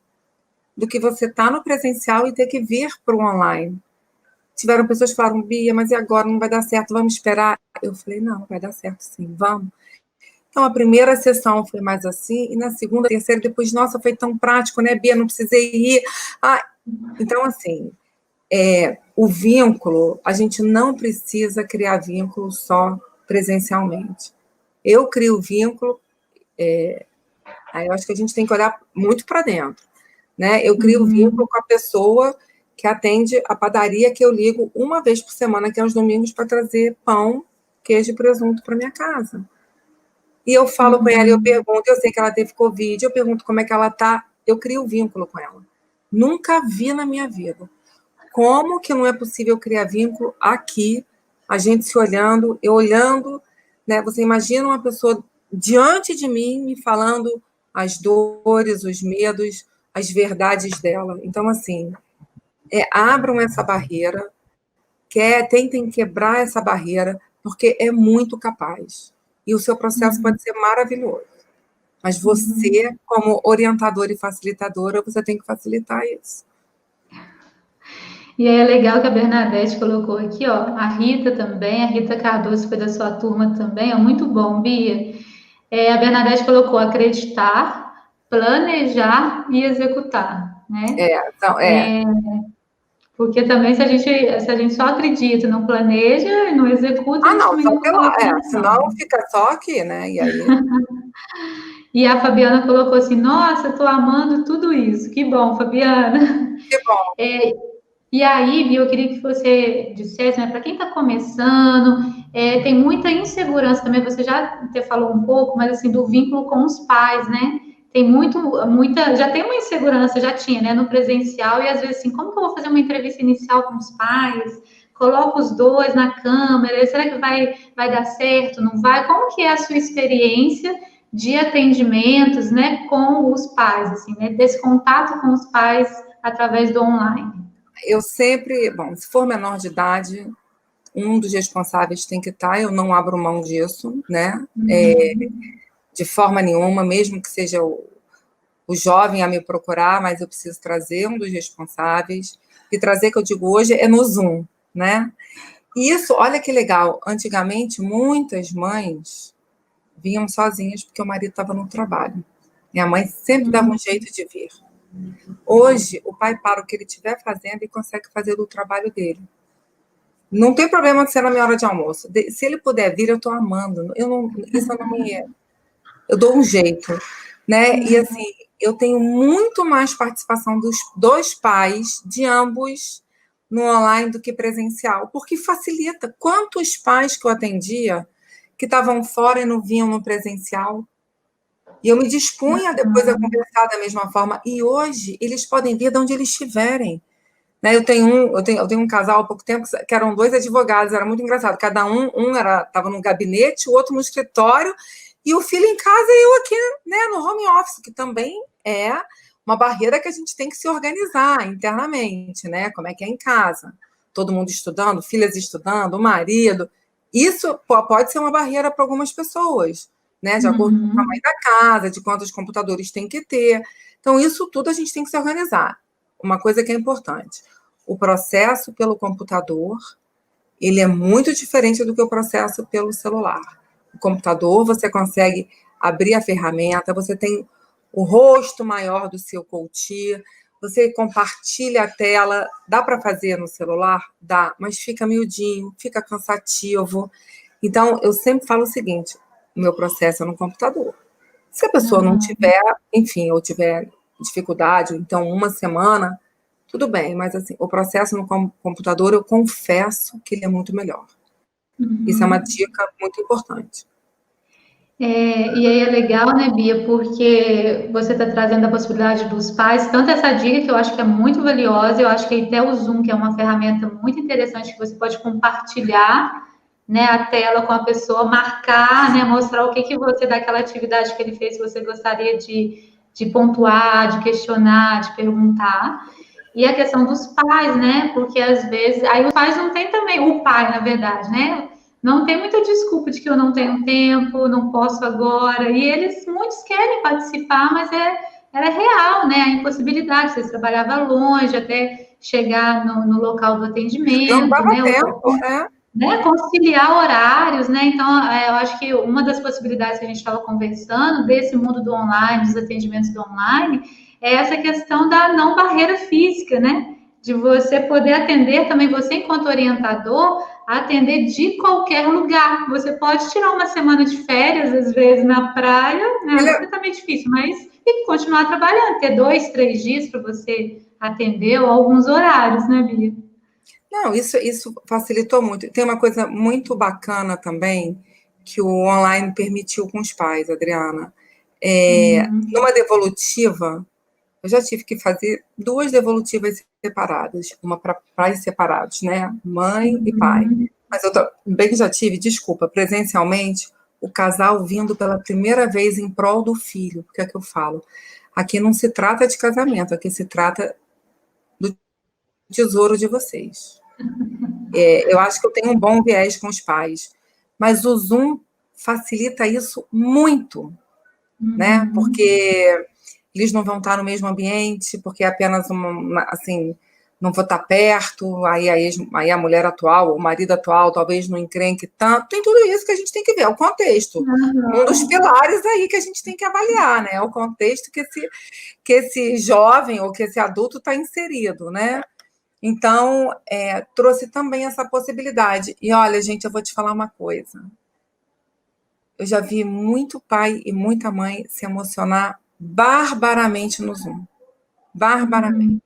Speaker 2: do que você estar no presencial e ter que vir para o online. Tiveram pessoas que falaram, Bia, mas e agora? Não vai dar certo, vamos esperar? Eu falei, não, vai dar certo sim, vamos. Então, a primeira sessão foi mais assim, e na segunda, terceira, depois, nossa, foi tão prático, né, Bia? Não precisei ir. Então, assim, o vínculo, a gente não precisa criar vínculo só presencialmente. Eu crio vínculo, aí eu acho que a gente tem que olhar muito para dentro, né? Eu crio vínculo com a pessoa que atende a padaria que eu ligo uma vez por semana, que é aos domingos, para trazer pão, queijo e presunto para minha casa. E eu falo com ela, eu pergunto, eu sei que ela teve Covid, eu pergunto como é que ela está, eu crio vínculo com ela. Nunca vi na minha vida. Como que não é possível criar vínculo aqui, a gente se olhando, eu olhando, né? Você imagina uma pessoa diante de mim me falando as dores, os medos, as verdades dela. Então, assim, abram essa barreira, tentem quebrar essa barreira, porque é muito capaz. E o seu processo pode ser maravilhoso. Mas você, como orientadora e facilitadora, você tem que facilitar isso.
Speaker 1: E aí é legal que a Bernadette colocou aqui, ó, a Rita também, a Rita Cardoso foi da sua turma também, ó, muito bom, Bia. A Bernadette colocou acreditar, planejar e executar, né? Porque também se a gente só acredita, não planeja, não executa, a gente também nunca coloca em ação.
Speaker 2: Senão fica só aqui, né? E aí...
Speaker 1: E a Fabiana colocou assim, nossa, tô amando tudo isso. Que bom, Fabiana.
Speaker 2: Que bom.
Speaker 1: E aí, Bia, eu queria que você dissesse, né, para quem está começando, tem muita insegurança também, você já até falou um pouco, mas assim, do vínculo com os pais, né? Tem muita, já tem uma insegurança, já tinha, né, no presencial, e às vezes assim, como que eu vou fazer uma entrevista inicial com os pais? Coloco os dois na câmera, será que vai dar certo? Não vai? Como que é a sua experiência de atendimentos, né, com os pais, assim, né, desse contato com os pais através do online?
Speaker 2: Eu sempre, se for menor de idade, um dos responsáveis tem que estar, eu não abro mão disso, né? De forma nenhuma, mesmo que seja o jovem a me procurar, mas eu preciso trazer um dos responsáveis, e trazer, que eu digo hoje, é no Zoom, né? E isso, olha que legal, antigamente muitas mães vinham sozinhas porque o marido estava no trabalho. Minha mãe sempre dava um jeito de vir. Hoje, o pai para o que ele estiver fazendo e consegue fazer do trabalho dele. Não tem problema de ser na minha hora de almoço. Se ele puder vir, eu estou amando. Eu dou um jeito, né? E assim, eu tenho muito mais participação dos pais, de ambos, no online do que presencial, porque facilita. Quantos pais que eu atendia que estavam fora e não vinham no presencial? E eu me dispunha depois a conversar da mesma forma. E hoje, eles podem vir de onde eles estiverem. Né? Eu tenho um casal há pouco tempo que eram dois advogados, era muito engraçado. Cada um estava no gabinete, o outro no escritório, e o filho em casa e eu aqui, né, no home office, que também é uma barreira que a gente tem que se organizar internamente, né? Como é que é em casa? Todo mundo estudando, filhas estudando, o marido. Isso pode ser uma barreira para algumas pessoas, né? De acordo com o tamanho da casa, de quantos computadores tem que ter. Então, isso tudo a gente tem que se organizar. Uma coisa que é importante, o processo pelo computador, ele é muito diferente do que o processo pelo celular. O computador, você consegue abrir a ferramenta, você tem o rosto maior do seu coach, você compartilha a tela, dá para fazer no celular? Dá, mas fica miudinho, fica cansativo. Então, eu sempre falo o seguinte, o meu processo é no computador. Se a pessoa não tiver, enfim, ou tiver dificuldade, então uma semana, tudo bem, mas assim, o processo no computador, eu confesso que ele é muito melhor. Isso é uma dica muito importante.
Speaker 1: E aí é legal, né, Bia, porque você está trazendo a possibilidade dos pais, tanto essa dica que eu acho que é muito valiosa, eu acho que até o Zoom, que é uma ferramenta muito interessante, que você pode compartilhar, né, a tela com a pessoa, marcar, né, mostrar o que que você, daquela atividade que ele fez, você gostaria de pontuar, de questionar, de perguntar. E a questão dos pais, né, porque às vezes, aí os pais não têm também, o pai, na verdade, né, não tem muita desculpa de que eu não tenho tempo, não posso agora. E eles, muitos querem participar, mas era real, né? A impossibilidade. Vocês trabalhavam longe até chegar no local do
Speaker 2: Não
Speaker 1: atendimento,
Speaker 2: dava
Speaker 1: né?
Speaker 2: tempo, né?
Speaker 1: Né? Conciliar horários, né? Então, eu acho que uma das possibilidades que a gente estava conversando desse mundo do online, dos atendimentos do online, é essa questão da não barreira física, né? De você poder atender também, você enquanto orientador, atender de qualquer lugar. Você pode tirar uma semana de férias, às vezes, na praia, né? Agora tá meio difícil, mas e continuar trabalhando, ter 2, 3 dias para você atender, ou alguns horários, né, Bia?
Speaker 2: Não, isso facilitou muito. Tem uma coisa muito bacana também que o online permitiu com os pais, Adriana. Numa devolutiva, eu já tive que fazer 2 devolutivas separadas, uma para pais separados, né? Mãe e pai. Mas eu também já tive, desculpa, presencialmente, o casal vindo pela primeira vez em prol do filho. O que é que eu falo? Aqui não se trata de casamento, aqui se trata do tesouro de vocês. Eu acho que eu tenho um bom viés com os pais, mas o Zoom facilita isso muito, né? Porque eles não vão estar no mesmo ambiente, porque é apenas assim, não vou estar perto, aí a mulher atual, o marido atual, talvez não encrenque tanto. Tem tudo isso que a gente tem que ver, é o contexto. Um dos pilares aí que a gente tem que avaliar, né? É o contexto que esse jovem ou que esse adulto está inserido, né? Então, trouxe também essa possibilidade. E olha, gente, eu vou te falar uma coisa. Eu já vi muito pai e muita mãe se emocionar barbaramente no Zoom. Barbaramente.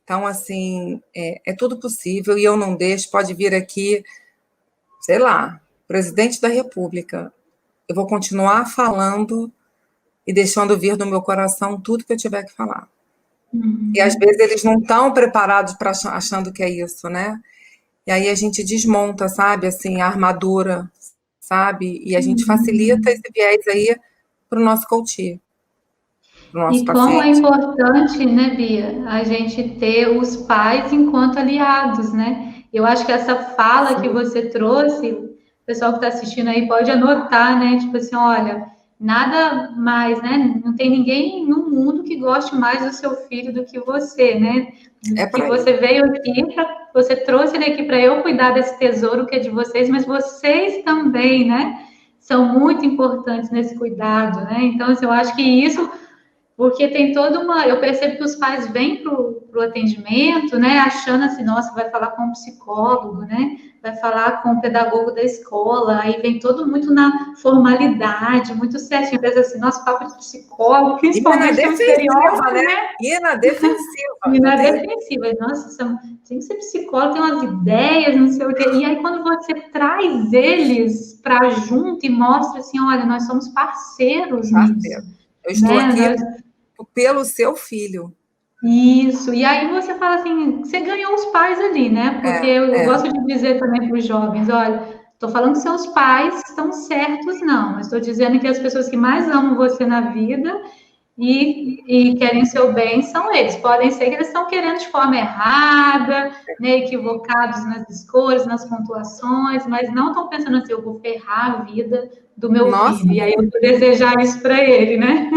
Speaker 2: Então, assim, é tudo possível e eu não deixo. Pode vir aqui, sei lá, presidente da República. Eu vou continuar falando e deixando vir do meu coração tudo que eu tiver que falar. E às vezes eles não estão preparados para achando que é isso, né? E aí a gente desmonta, sabe, assim, a armadura, sabe? E a gente facilita esse viés aí para o nosso coach, para o nosso
Speaker 1: E como é
Speaker 2: paciente.
Speaker 1: importante, né, Bia, a gente ter os pais enquanto aliados, né? Eu acho que essa fala que você trouxe, o pessoal que está assistindo aí pode anotar, né? Tipo assim, olha, nada mais, né? Não tem ninguém no mundo que goste mais do seu filho do que você, né?
Speaker 2: É
Speaker 1: Que
Speaker 2: para
Speaker 1: você
Speaker 2: ele.
Speaker 1: veio aqui, você trouxe ele aqui para eu cuidar desse tesouro que é de vocês, mas vocês também, né? São muito importantes nesse cuidado, né? Então, assim, eu acho que isso porque tem toda uma. Eu percebo que os pais vêm para o atendimento, né, achando assim, nossa, vai falar com um psicólogo, né? Vai falar com o pedagogo da escola, aí vem todo muito na formalidade, muito certinho. Pensa assim, nosso papo de psicólogo,
Speaker 2: E na
Speaker 1: principalmente tem um
Speaker 2: defensiva,
Speaker 1: estereótipo,
Speaker 2: né?
Speaker 1: né?
Speaker 2: E na defensiva.
Speaker 1: E
Speaker 2: Eu
Speaker 1: na
Speaker 2: tenho...
Speaker 1: defensiva, nossa, tem que ser psicólogo, tem umas ideias, não sei o quê. E aí, quando você traz eles para junto e mostra assim, olha, nós somos parceiros nisso,
Speaker 2: Eu estou
Speaker 1: né?
Speaker 2: aqui
Speaker 1: Nós
Speaker 2: pelo seu filho.
Speaker 1: Isso, e aí você fala assim, você ganhou os pais ali, né? Porque eu
Speaker 2: É.
Speaker 1: gosto de dizer também para os jovens, olha, estou falando que seus pais estão certos, não, mas estou dizendo que as pessoas que mais amam você na vida e querem o seu bem são eles. Podem ser que eles estão querendo de forma errada, né, equivocados nas escolhas, nas pontuações, mas não estão pensando assim, eu vou ferrar a vida do meu
Speaker 2: Nossa,
Speaker 1: filho, e aí eu vou desejar isso para ele, né?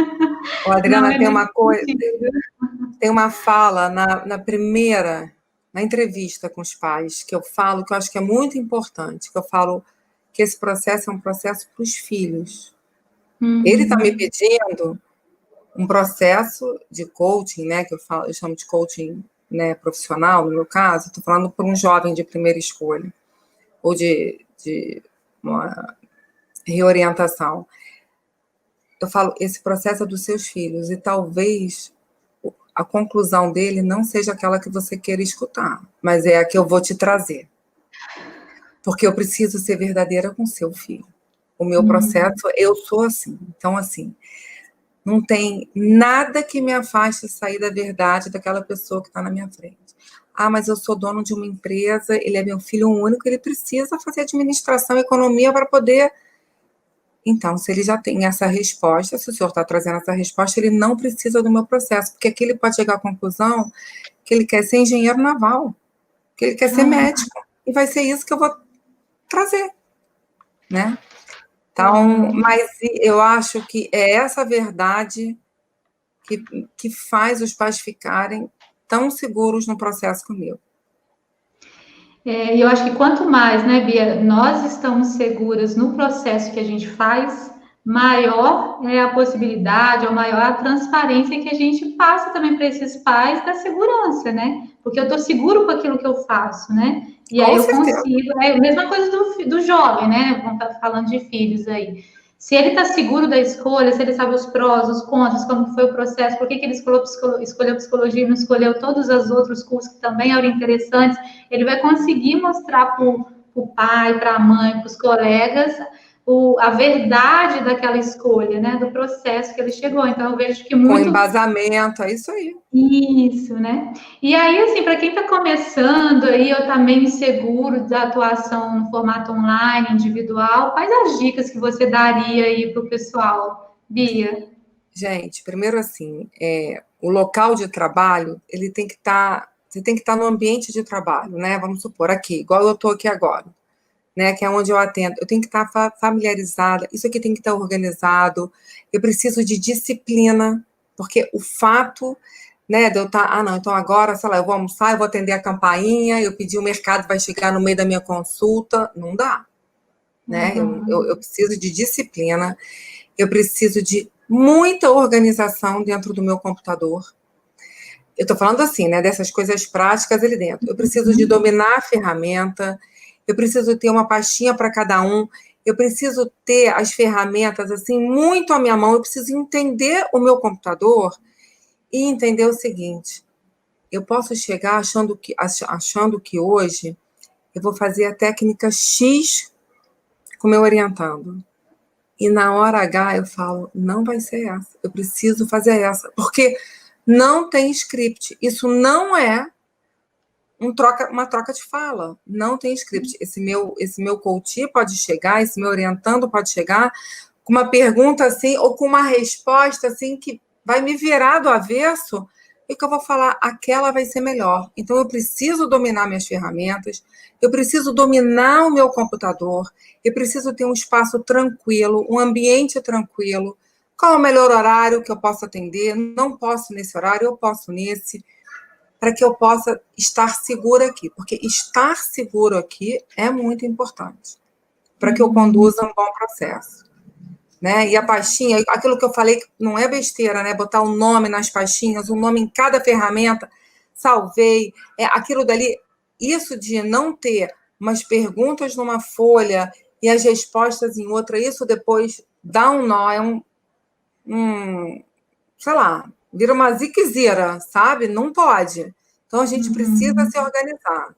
Speaker 1: Não
Speaker 2: Adriana,
Speaker 1: é
Speaker 2: tem
Speaker 1: nesse
Speaker 2: uma coisa,
Speaker 1: sentido.
Speaker 2: tem uma fala na entrevista com os pais, que eu falo, que eu acho que é muito importante, que eu falo que esse processo é um processo para os filhos. Ele está me pedindo um processo de coaching, né, que eu chamo de coaching, né, profissional, no meu caso, estou falando por um jovem de primeira escolha, ou de uma reorientação. Eu falo, esse processo é dos seus filhos, e talvez a conclusão dele não seja aquela que você queira escutar, mas é a que eu vou te trazer. Porque eu preciso ser verdadeira com seu filho. O meu processo, eu sou assim. Então, assim, não tem nada que me afaste sair da verdade daquela pessoa que está na minha frente. Ah, mas eu sou dono de uma empresa, ele é meu filho único, ele precisa fazer administração, economia para poder... Então, se ele já tem essa resposta, se o senhor está trazendo essa resposta, ele não precisa do meu processo, porque aqui ele pode chegar à conclusão que ele quer ser engenheiro naval, que ele quer ser médico, e vai ser isso que eu vou trazer, né? Então, mas eu acho que é essa verdade que faz os pais ficarem tão seguros no processo comigo.
Speaker 1: E eu acho que quanto mais, né, Bia, nós estamos seguras no processo que a gente faz, maior é a possibilidade, ou maior a transparência que a gente passa também para esses pais da segurança, né? Porque eu estou seguro com aquilo que eu faço, né? E aí eu consigo. É a mesma coisa do jovem, né? Vamos estar falando de filhos aí. Se ele está seguro da escolha, se ele sabe os prós, os contras, como foi o processo, por que ele escolheu psicologia e não escolheu todos os outros cursos que também eram interessantes, ele vai conseguir mostrar para o pai, para a mãe, para os colegas, a verdade daquela escolha, né? Do processo que ele chegou. Então, eu vejo que muito...
Speaker 2: Com embasamento, é isso aí.
Speaker 1: Isso, né? E aí, assim, para quem está começando aí, ou está meio inseguro da atuação no formato online, individual, quais as dicas que você daria aí para o pessoal, Bia?
Speaker 2: Gente, primeiro assim, o local de trabalho, ele tem que estar... Você tem que estar no ambiente de trabalho, né? Vamos supor, aqui, igual eu estou aqui agora, né? Que é onde eu atendo. Eu tenho que estar familiarizada, isso aqui tem que estar organizado, eu preciso de disciplina, porque o fato, né, de eu estar, não, então agora, sei lá, eu vou almoçar, eu vou atender a campainha, eu pedi o mercado, vai chegar no meio da minha consulta, não dá, né? Eu preciso de disciplina, eu preciso de muita organização dentro do meu computador. Eu estou falando assim, né, dessas coisas práticas ali dentro. Eu preciso de dominar a ferramenta, eu preciso ter uma pastinha para cada um, eu preciso ter as ferramentas assim muito à minha mão, eu preciso entender o meu computador e entender o seguinte: eu posso chegar achando que hoje eu vou fazer a técnica X com o meu orientando. E na hora H eu falo, não vai ser essa, eu preciso fazer essa, porque não tem script, isso não é uma troca de fala, não tem script. Esse meu coach pode chegar, esse meu orientando pode chegar com uma pergunta assim, ou com uma resposta assim, que vai me virar do avesso, e que eu vou falar, aquela vai ser melhor. Então, eu preciso dominar minhas ferramentas, eu preciso dominar o meu computador, eu preciso ter um espaço tranquilo, um ambiente tranquilo. Qual é o melhor horário que eu posso atender? Não posso nesse horário, eu posso nesse, para que eu possa estar segura aqui, porque estar seguro aqui é muito importante, para que eu conduza um bom processo. Né? E a pastinha, aquilo que eu falei, não é besteira, né? Botar um nome nas pastinhas, um nome em cada ferramenta, salvei, aquilo dali, isso de não ter umas perguntas numa folha e as respostas em outra, isso depois dá um nó, sei lá, vira uma ziquezira, sabe? Não pode. Então, a gente precisa se organizar.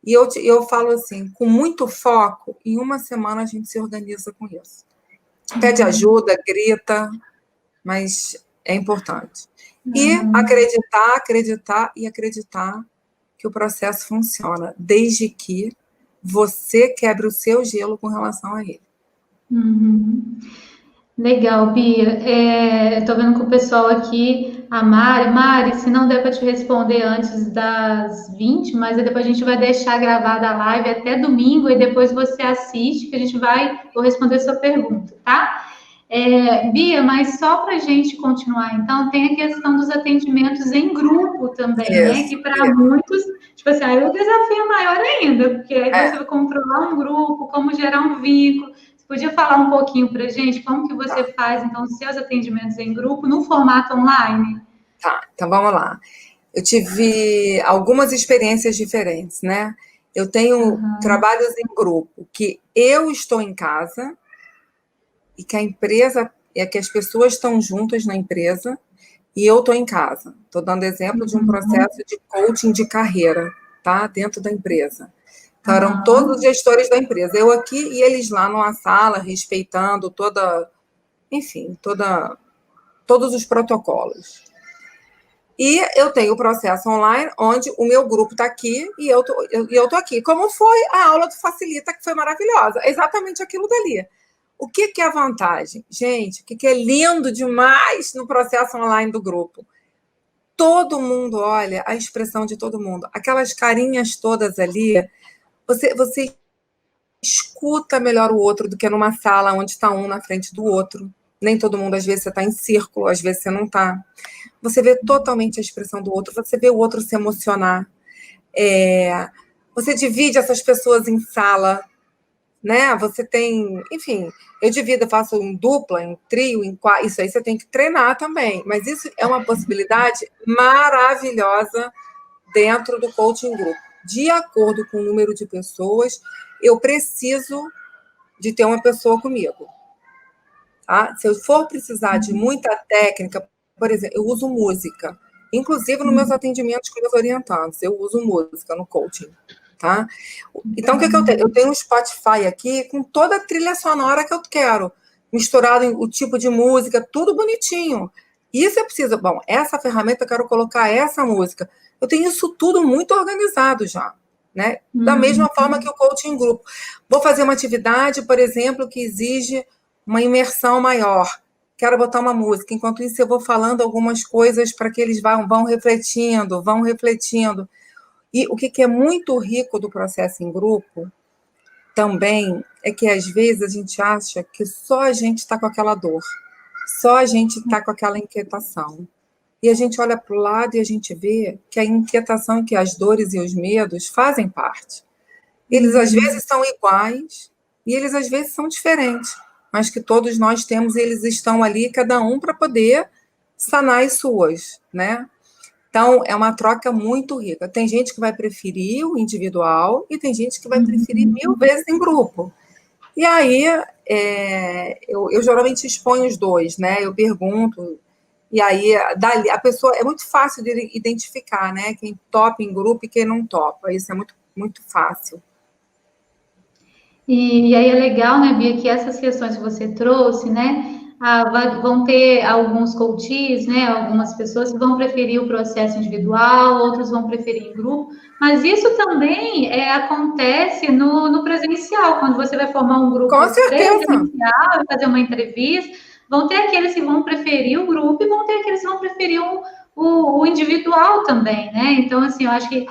Speaker 2: E eu falo assim, com muito foco, em uma semana a gente se organiza com isso. Pede ajuda, grita, mas é importante. E acreditar que o processo funciona, desde que você quebre o seu gelo com relação a ele.
Speaker 1: Legal, Bia. Estou vendo com o pessoal aqui, a Mari, se não der para te responder antes das 20, mas depois a gente vai deixar gravada a live até domingo e depois você assiste, que vou responder sua pergunta, tá? Bia, mas só para a gente continuar, então, tem a questão dos atendimentos em grupo também, né? Que para muitos, tipo assim, aí o desafio é maior ainda, porque aí você vai controlar um grupo, como gerar um vínculo. podia falar um pouquinho para a gente como que você faz, então, os seus atendimentos em grupo no formato online?
Speaker 2: Tá, então vamos lá. Eu tive algumas experiências diferentes, né? Eu tenho trabalhos em grupo que eu estou em casa e que a empresa, que as pessoas estão juntas na empresa e eu estou em casa. Estou dando exemplo de um processo de coaching de carreira, tá? Dentro da empresa. Então, eram todos os gestores da empresa. Eu aqui e eles lá numa sala, respeitando enfim, todos os protocolos. E eu tenho o processo online, onde o meu grupo está aqui e eu tô aqui. Como foi a aula do Facilita, que foi maravilhosa. Exatamente aquilo dali. O que é a vantagem? Gente, o que é lindo demais no processo online do grupo? Todo mundo olha a expressão de todo mundo. Aquelas carinhas todas ali, você escuta melhor o outro do que numa sala onde está um na frente do outro. Nem todo mundo, às vezes, você está em círculo, às vezes você não está. Você vê totalmente a expressão do outro, você vê o outro se emocionar. Você divide essas pessoas em sala, né? Você tem, enfim, eu divido, eu faço em dupla, em trio, em quatro, isso aí você tem que treinar também, mas isso é uma possibilidade maravilhosa dentro do coaching group. De acordo com o número de pessoas, eu preciso de ter uma pessoa comigo. Tá? Se eu for precisar de muita técnica, por exemplo, eu uso música. Inclusive, nos meus atendimentos com meus orientandos, eu uso música no coaching. Tá? Então, o que eu tenho? Eu tenho um Spotify aqui com toda a trilha sonora que eu quero, misturado em o tipo de música, tudo bonitinho. Isso é preciso. Bom, essa ferramenta eu quero colocar essa música. Eu tenho isso tudo muito organizado já. Né? Da mesma forma que o coaching grupo. Vou fazer uma atividade, por exemplo, que exige uma imersão maior. Quero botar uma música. Enquanto isso, eu vou falando algumas coisas para que eles vão refletindo, vão refletindo. E o que é muito rico do processo em grupo também é que, às vezes, a gente acha que só a gente está com aquela dor, só a gente está com aquela inquietação. E a gente olha para o lado e a gente vê que a inquietação e que as dores e os medos fazem parte. Eles, às vezes, são iguais e eles, às vezes, são diferentes, mas que todos nós temos e eles estão ali, cada um, para poder sanar as suas, né? Então, é uma troca muito rica. Tem gente que vai preferir o individual e tem gente que vai preferir 1000 vezes em grupo. E aí, eu geralmente exponho os dois, né? Eu pergunto, e aí dali, a pessoa, é muito fácil de identificar, né? Quem topa em grupo e quem não topa. Isso é muito, muito fácil.
Speaker 1: E aí é legal, né, Bia, que essas questões que você trouxe, né, vão ter alguns coaches, né, algumas pessoas que vão preferir o processo individual, outros vão preferir em grupo, mas isso também acontece no presencial, quando você vai formar um grupo presencial, fazer uma entrevista, vão ter aqueles que vão preferir o grupo e vão ter aqueles que vão preferir o individual também, né? Então, assim, eu acho que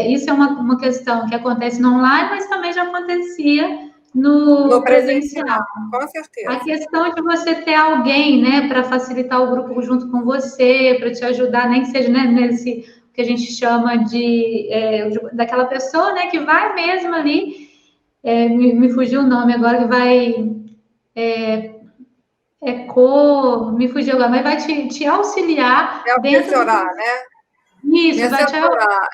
Speaker 1: isso é uma questão que acontece no online, mas também já acontecia no presencial.
Speaker 2: Com certeza.
Speaker 1: A questão de você ter alguém, né, para facilitar o grupo junto com você, para te ajudar, nem que seja, né, nesse que a gente chama daquela pessoa, né, que vai mesmo ali, me fugiu o nome agora, que vai me fugiu agora, mas vai te auxiliar dentro do...
Speaker 2: né?
Speaker 1: Isso, vai te assessorar.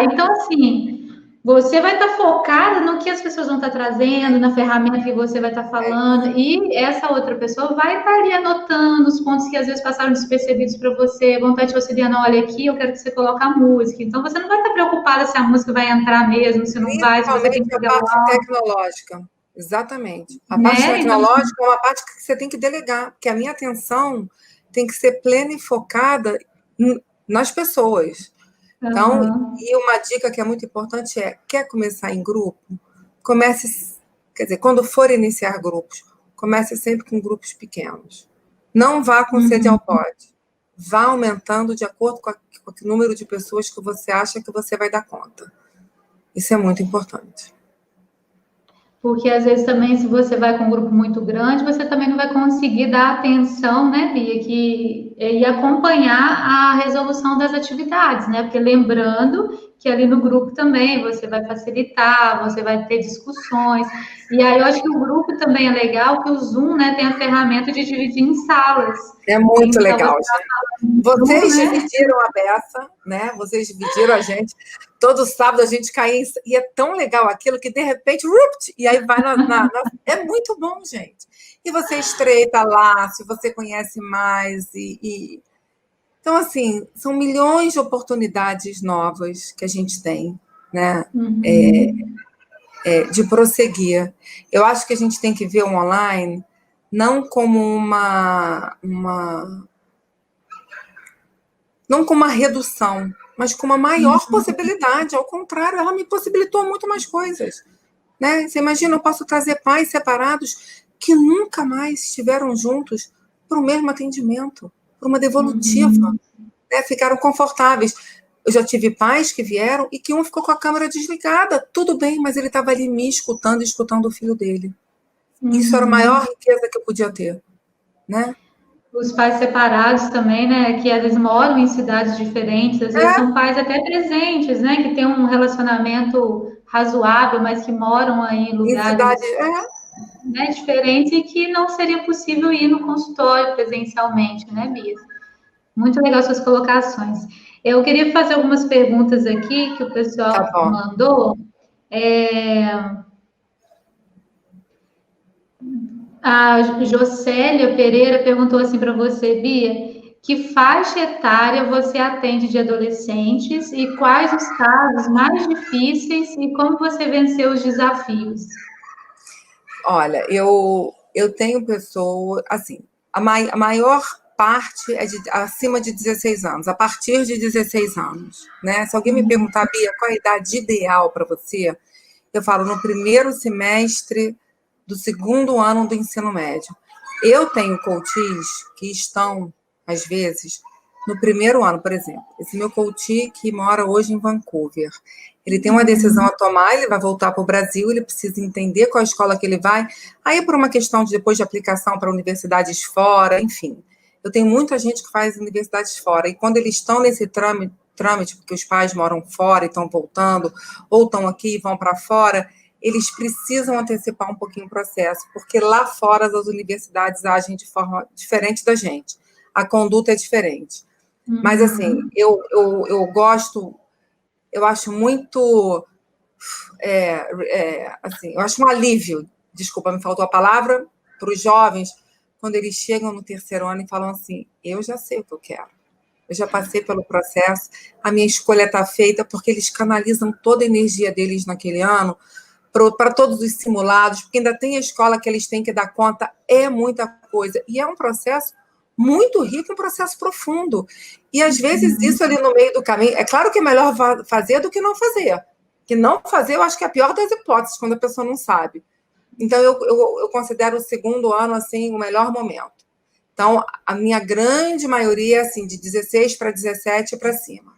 Speaker 1: Então, assim, você vai estar focada no que as pessoas vão estar trazendo, na ferramenta que você vai estar falando, e essa outra pessoa vai estar ali anotando os pontos que às vezes passaram despercebidos para você, vão estar te auxiliando, olha aqui, eu quero que você coloque a música. Então, você não vai estar preocupada se a música vai entrar mesmo, se não vai, se você tem que fazer
Speaker 2: a parte tecnológica. Exatamente. A parte tecnológica é uma parte que você tem que delegar, porque a minha atenção tem que ser plena e focada nas pessoas. Então, e uma dica que é muito importante quer começar em grupo? Comece, quer dizer, quando for iniciar grupos, comece sempre com grupos pequenos. Não vá com sede ao pote. Vá aumentando de acordo com o número de pessoas que você acha que você vai dar conta. Isso é muito importante.
Speaker 1: Porque, às vezes, também, se você vai com um grupo muito grande, você também não vai conseguir dar atenção, né, Bia, que e acompanhar a resolução das atividades, né? Porque lembrando que ali no grupo também você vai facilitar, você vai ter discussões. E aí eu acho que o grupo também é legal, que o Zoom, né, tem a ferramenta de dividir em salas.
Speaker 2: É muito
Speaker 1: Então,
Speaker 2: legal,
Speaker 1: você
Speaker 2: gente. Vocês
Speaker 1: Zoom, né?
Speaker 2: dividiram a beça, né? Vocês dividiram a gente. Todo sábado a gente cai e é tão legal aquilo que de repente, e aí vai É muito bom, gente. E você estreita lá, se você conhece mais Então, assim, são milhões de oportunidades novas que a gente tem, né? De prosseguir. Eu acho que a gente tem que ver o online não como não como uma redução, mas com uma maior possibilidade. Ao contrário, ela me possibilitou muito mais coisas. Né? Você imagina, eu posso trazer pais separados que nunca mais estiveram juntos por um mesmo atendimento, por uma devolutiva. Né? Ficaram confortáveis. Eu já tive pais que vieram e que um ficou com a câmera desligada. Tudo bem, mas ele estava ali me escutando e escutando o filho dele. Isso era a maior riqueza que eu podia ter. Né?
Speaker 1: Os pais separados também, né, que às vezes moram em cidades diferentes, às vezes são pais até presentes, né, que têm um relacionamento razoável, mas que moram aí em lugares né, diferentes e que não seria possível ir no consultório presencialmente, né, Bia? Muito legal suas colocações. Eu queria fazer algumas perguntas aqui que o pessoal mandou. A Jocélia Pereira perguntou assim para você, Bia, que faixa etária você atende de adolescentes e quais os casos mais difíceis e como você venceu os desafios?
Speaker 2: Olha, eu tenho pessoa, assim, a maior parte é acima de 16 anos, a partir de 16 anos, né? Se alguém me perguntar, Bia, qual é a idade ideal para você? Eu falo, no primeiro semestre do segundo ano do ensino médio. Eu tenho coaches que estão, às vezes, no primeiro ano, por exemplo. Esse meu coach que mora hoje em Vancouver, ele tem uma decisão a tomar, ele vai voltar para o Brasil, ele precisa entender qual escola que ele vai. Aí, por uma questão de depois de aplicação para universidades fora, enfim. Eu tenho muita gente que faz universidades fora, e quando eles estão nesse trâmite, porque os pais moram fora e estão voltando, ou estão aqui e vão para fora, eles precisam antecipar um pouquinho o processo, porque lá fora as universidades agem de forma diferente da gente. A conduta é diferente. Mas, assim, eu gosto, eu acho muito, assim, eu acho um alívio, desculpa, me faltou a palavra, para os jovens, quando eles chegam no terceiro ano e falam assim, eu já sei o que eu quero. Eu já passei pelo processo, a minha escolha está feita, porque eles canalizam toda a energia deles naquele ano para todos os simulados, porque ainda tem a escola que eles têm que dar conta, é muita coisa. E é um processo muito rico, um processo profundo. E, às vezes, isso ali no meio do caminho, é claro que é melhor fazer do que não fazer. Que não fazer, eu acho que é a pior das hipóteses, quando a pessoa não sabe. Então, eu considero o segundo ano, assim, o melhor momento. Então, a minha grande maioria, assim, de 16 para 17 para cima.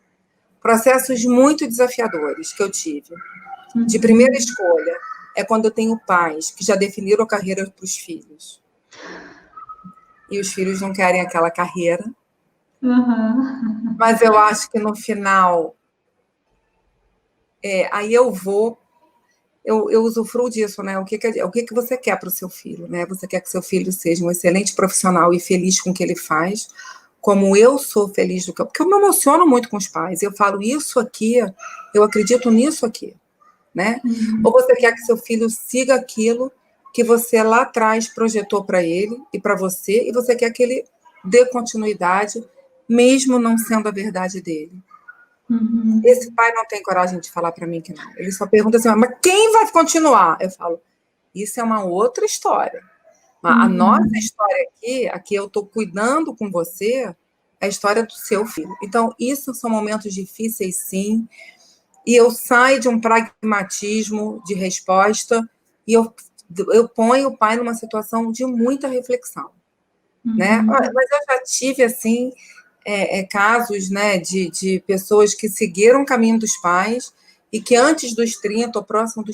Speaker 2: Processos muito desafiadores que eu tive. De primeira escolha, é quando eu tenho pais que já definiram a carreira para os filhos. E os filhos não querem aquela carreira. Mas eu acho que no final, aí eu usufruo disso, né? O que você quer para o seu filho, né? Você quer que seu filho seja um excelente profissional e feliz com o que ele faz, como eu sou feliz do que porque eu me emociono muito com os pais. Eu falo isso aqui, eu acredito nisso aqui. Né? Ou você quer que seu filho siga aquilo que você lá atrás projetou para ele e para você, e você quer que ele dê continuidade, mesmo não sendo a verdade dele. Esse pai não tem coragem de falar para mim que não. Ele só pergunta assim, mas quem vai continuar? Eu falo, isso é uma outra história. A nossa história aqui eu estou cuidando com você, é a história do seu filho. Então, isso são momentos difíceis, sim, e eu saio de um pragmatismo de resposta e eu ponho o pai numa situação de muita reflexão. Né? Mas eu já tive, assim, casos, né, de pessoas que seguiram o caminho dos pais e que antes dos 30, ou próximo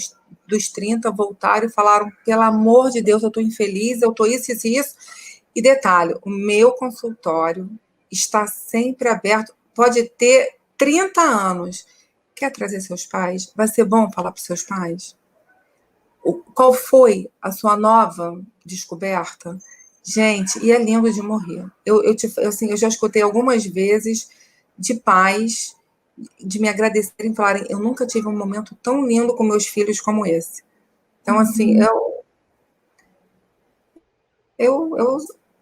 Speaker 2: dos 30, voltaram e falaram, pelo amor de Deus, eu estou infeliz, eu estou isso. E detalhe, o meu consultório está sempre aberto. Pode ter 30 anos. Quer trazer seus pais? Vai ser bom falar para os seus pais? Qual foi a sua nova descoberta? Gente, e é lindo de morrer. Eu já escutei algumas vezes de pais de me agradecerem e falarem: eu nunca tive um momento tão lindo com meus filhos como esse. Então, assim,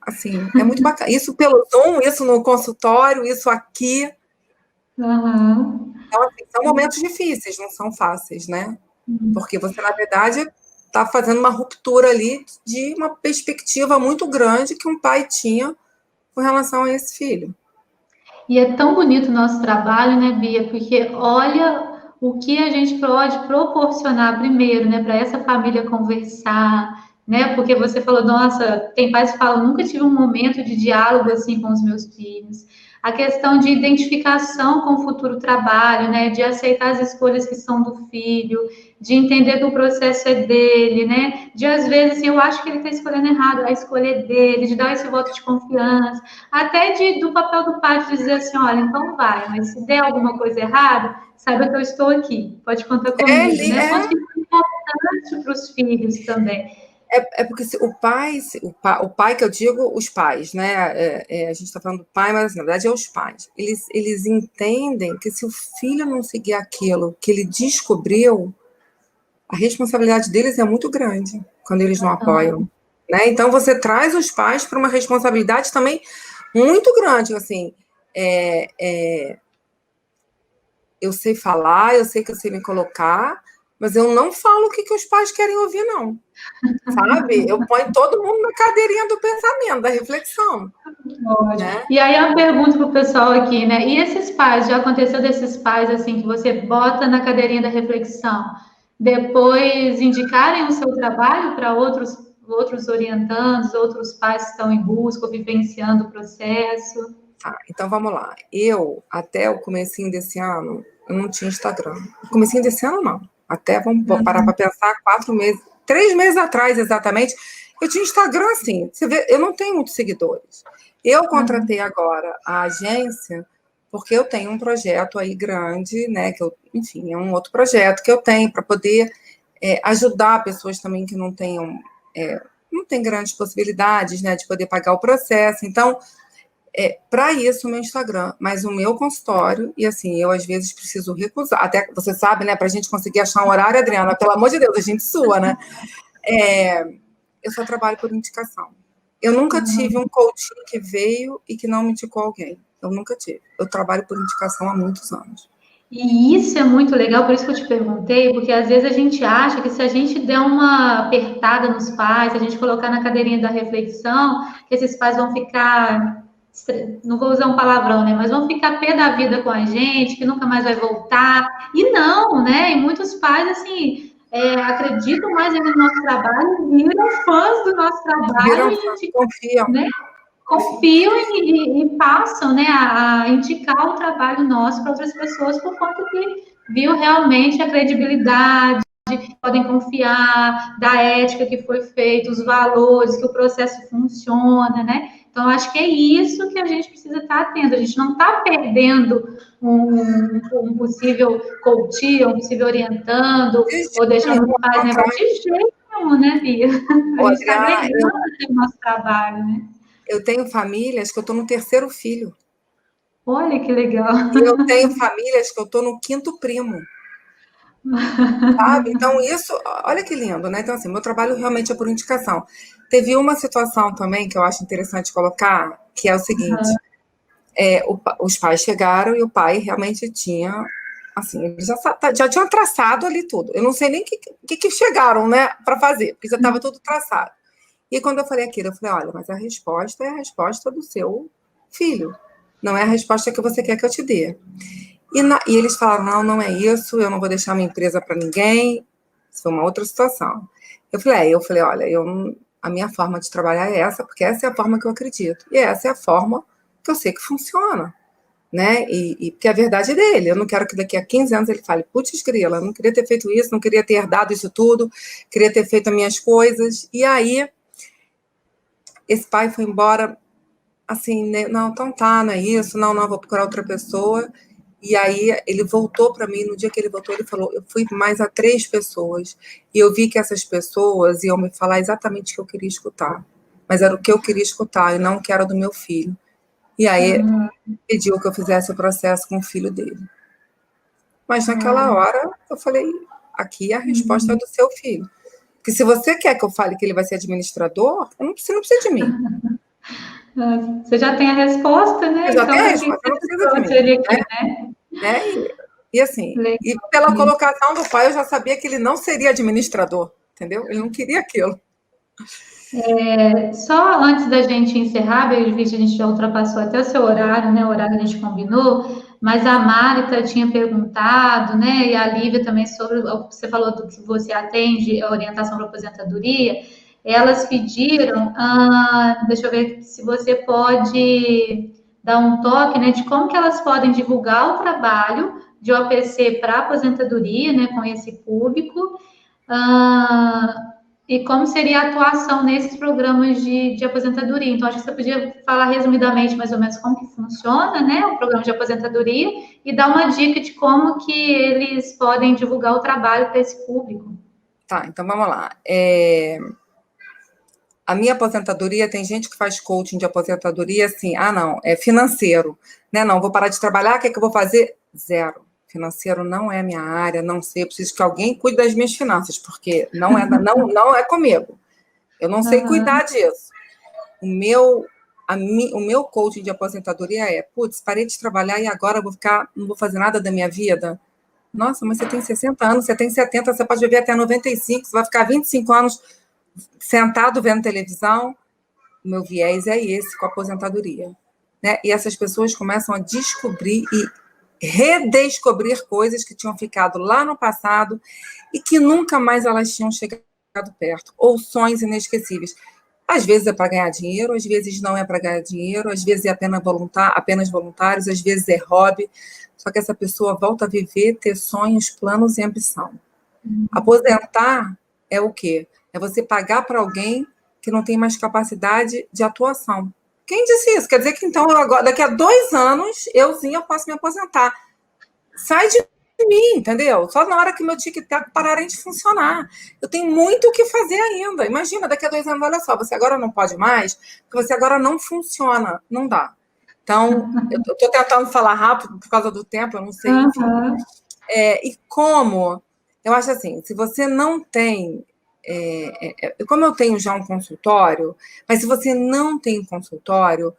Speaker 2: assim, é muito bacana. Isso pelo Zoom, isso no consultório, isso aqui.
Speaker 1: Uhum.
Speaker 2: Então, assim, são momentos difíceis, não são fáceis, né? Porque você, na verdade, está fazendo uma ruptura ali de uma perspectiva muito grande que um pai tinha com relação a esse filho.
Speaker 1: E é tão bonito o nosso trabalho, né, Bia? Porque olha o que a gente pode proporcionar primeiro, né, para essa família conversar, né? Porque você falou, nossa, tem pais que falam, nunca tive um momento de diálogo assim com os meus filhos. A questão de identificação com o futuro trabalho, né? De aceitar as escolhas que são do filho, de entender que o processo é dele, né? De às vezes, assim, eu acho que ele está escolhendo errado, a escolha é dele, de dar esse voto de confiança, até do papel do pai de dizer assim, olha, então vai, mas se der alguma coisa errada, saiba que eu estou aqui, pode contar comigo, né? Quanto que é importante para os filhos também.
Speaker 2: Porque o pai que eu digo, os pais, né? A gente está falando do pai, mas na verdade é os pais. Eles entendem que se o filho não seguir aquilo que ele descobriu, a responsabilidade deles é muito grande quando eles não apoiam, né? Então você traz os pais para uma responsabilidade também muito grande, assim. Eu sei falar, eu sei que eu sei me colocar, mas eu não falo o que os pais querem ouvir, não. Sabe? Eu ponho todo mundo na cadeirinha do pensamento, da reflexão. Né?
Speaker 1: E aí eu pergunto para o pessoal aqui, né? E esses pais, já aconteceu desses pais assim que você bota na cadeirinha da reflexão, depois indicarem o seu trabalho para outros orientandos, outros pais que estão em busca ou vivenciando o processo?
Speaker 2: Tá, então vamos lá. Eu, até o comecinho desse ano, eu não tinha Instagram. O comecinho desse ano, não. Até, vamos parar para pensar, 3 meses atrás, exatamente, eu tinha Instagram, assim. Você vê, eu não tenho muitos seguidores. Eu contratei agora a agência porque eu tenho um projeto aí grande, né? Enfim, é um outro projeto que eu tenho para poder ajudar pessoas também que não tenham, não tem grandes possibilidades, né, de poder pagar o processo. Então, para isso o meu Instagram, mas o meu consultório, e assim, eu às vezes preciso recusar, até você sabe, né, para a gente conseguir achar um horário, Adriana, pelo amor de Deus, a gente sua, né? Eu só trabalho por indicação. Eu nunca tive um coaching que veio e que não me indicou alguém. Eu nunca tive. Eu trabalho por indicação há muitos anos.
Speaker 1: E isso é muito legal, por isso que eu te perguntei, porque às vezes a gente acha que se a gente der uma apertada nos pais, se a gente colocar na cadeirinha da reflexão, que esses pais vão ficar, não vou usar um palavrão, né? Mas vão ficar pé da vida com a gente, que nunca mais vai voltar. E não, né? E muitos pais, assim, acreditam mais ainda no nosso trabalho, viram fãs do nosso trabalho e
Speaker 2: confiam.
Speaker 1: Né? Confiam e passam, né, a indicar o trabalho nosso para outras pessoas por conta que viu realmente a credibilidade, podem confiar, da ética que foi feita, os valores, que o processo funciona, né? Então, acho que é isso que a gente precisa estar atento. A gente não está perdendo um possível coach, um possível orientando, ou deixando os pais, né? De jeito nenhum, né, Bia? A gente está agregando o nosso trabalho, né?
Speaker 2: Eu tenho famílias que eu estou no 3º filho.
Speaker 1: Olha que legal.
Speaker 2: E eu tenho famílias que eu estou no 5º primo. Sabe? Então, isso, olha que lindo, né? Então, assim, meu trabalho realmente é por indicação. Teve uma situação também que eu acho interessante colocar, que é o seguinte: os pais chegaram e o pai realmente tinha, assim, eles já tinham traçado ali tudo. Eu não sei nem o que chegaram, né, para fazer, porque já estava tudo traçado. E quando eu falei aquilo, eu falei: olha, mas a resposta é a resposta do seu filho, não é a resposta que você quer que eu te dê. E eles falaram: não é isso, eu não vou deixar minha empresa para ninguém. Isso foi uma outra situação. Eu falei: olha, a minha forma de trabalhar é essa, porque essa é a forma que eu acredito. E essa é a forma que eu sei que funciona. Né? E porque a verdade é dele. Eu não quero que daqui a 15 anos ele fale: putz, grila, eu não queria ter feito isso, não queria ter herdado isso tudo, queria ter feito as minhas coisas. E aí, esse pai foi embora assim, né, não, então tá, não é isso, não, vou procurar outra pessoa. E aí ele voltou para mim, no dia que ele voltou, ele falou, eu fui mais a 3 pessoas, e eu vi que essas pessoas iam me falar exatamente o que eu queria escutar, mas era o que eu queria escutar, e não o que era do meu filho. E aí pediu que eu fizesse o processo com o filho dele. Mas naquela hora, eu falei, aqui a resposta é do seu filho. Porque se você quer que eu fale que ele vai ser administrador, você não precisa de mim.
Speaker 1: Você já tem a resposta, né?
Speaker 2: Você já
Speaker 1: Então,
Speaker 2: tem a
Speaker 1: para que
Speaker 2: resposta, não
Speaker 1: você
Speaker 2: precisa de
Speaker 1: trouxe
Speaker 2: mim.
Speaker 1: ele aqui, né?
Speaker 2: E assim, e pela colocação do pai, eu já sabia que ele não seria administrador, entendeu? Ele não queria aquilo.
Speaker 1: Só antes da gente encerrar, beijo, a gente já ultrapassou até o seu horário, né? O horário que a gente combinou, mas a Marita tinha perguntado, né? E a Lívia também sobre o que você falou do que você atende, a orientação para aposentadoria. Elas pediram, deixa eu ver se você pode dar um toque, né? De como que elas podem divulgar o trabalho de OPC para aposentadoria, né? Com esse público. E como seria a atuação nesses programas de aposentadoria. Então, acho que você podia falar resumidamente, mais ou menos, como que funciona, né, o programa de aposentadoria e dar uma dica de como que eles podem divulgar o trabalho para esse público.
Speaker 2: Tá, então vamos lá. A minha aposentadoria, tem gente que faz coaching de aposentadoria assim, não, é financeiro, né? Não, vou parar de trabalhar, o que é que eu vou fazer? Zero. Financeiro não é minha área, não sei, eu preciso que alguém cuide das minhas finanças, porque não é comigo. Eu não sei cuidar disso. O meu coaching de aposentadoria é, parei de trabalhar e agora não vou fazer nada da minha vida. Nossa, mas você tem 60 anos, você tem 70, você pode viver até 95, você vai ficar 25 anos sentado vendo televisão. O meu viés é esse com a aposentadoria, né? E essas pessoas começam a descobrir e redescobrir coisas que tinham ficado lá no passado e que nunca mais elas tinham chegado perto, ou sonhos inesquecíveis. Às vezes é para ganhar dinheiro, às vezes não é para ganhar dinheiro, às vezes é apenas voluntários, às vezes é hobby. Só que essa pessoa volta a viver, ter sonhos, planos e ambição. Aposentar é o quê? É você pagar para alguém que não tem mais capacidade de atuação. Quem disse isso? Quer dizer que então, daqui a 2 anos, eu posso me aposentar. Sai de mim, entendeu? Só na hora que meu tic-tac pararem de funcionar. Eu tenho muito o que fazer ainda. Imagina, daqui a 2 anos, olha só, você agora não pode mais, porque você agora não funciona. Não dá. Então, eu estou tentando falar rápido por causa do tempo, eu não sei, enfim. E como? Eu acho assim, se você não tem... como eu tenho já um consultório, mas se você não tem um consultório,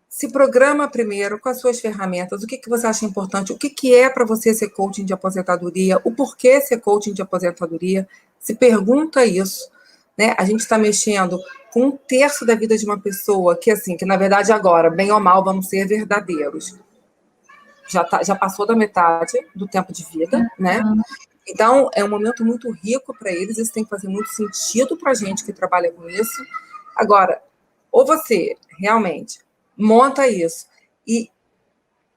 Speaker 2: se programa primeiro com as suas ferramentas, o que você acha importante, o que é para você ser coaching de aposentadoria, o porquê ser coaching de aposentadoria, se pergunta isso, né? A gente está mexendo com 1/3 da vida de uma pessoa que, assim, que na verdade agora, bem ou mal, vamos ser verdadeiros. Já passou da metade do tempo de vida, né? Então, é um momento muito rico para eles, isso tem que fazer muito sentido para a gente que trabalha com isso. Agora, ou você realmente monta isso, e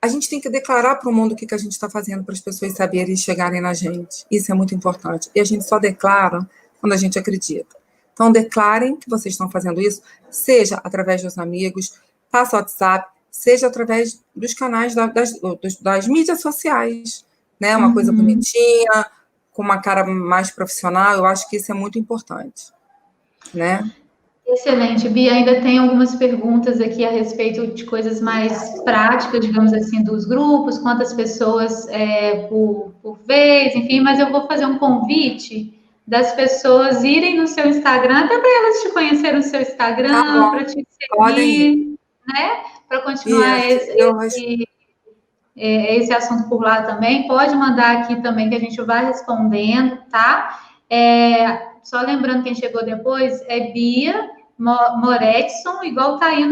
Speaker 2: a gente tem que declarar para o mundo o que a gente está fazendo para as pessoas saberem e chegarem na gente. Isso é muito importante. E a gente só declara quando a gente acredita. Então, declarem que vocês estão fazendo isso, seja através dos amigos, passa o WhatsApp, seja através dos canais das mídias sociais, né? Uma coisa bonitinha, com uma cara mais profissional, eu acho que isso é muito importante, né?
Speaker 1: Excelente, Bia. Ainda tem algumas perguntas aqui a respeito de coisas mais práticas, digamos assim, dos grupos, quantas pessoas por vez, enfim, mas eu vou fazer um convite das pessoas irem no seu Instagram, até para elas te conhecerem no seu Instagram, para te seguir, né? Para continuar esse assunto por lá também. Pode mandar aqui também que a gente vai respondendo, tá? Só lembrando quem chegou depois, é Bia Moretson, igual tá aí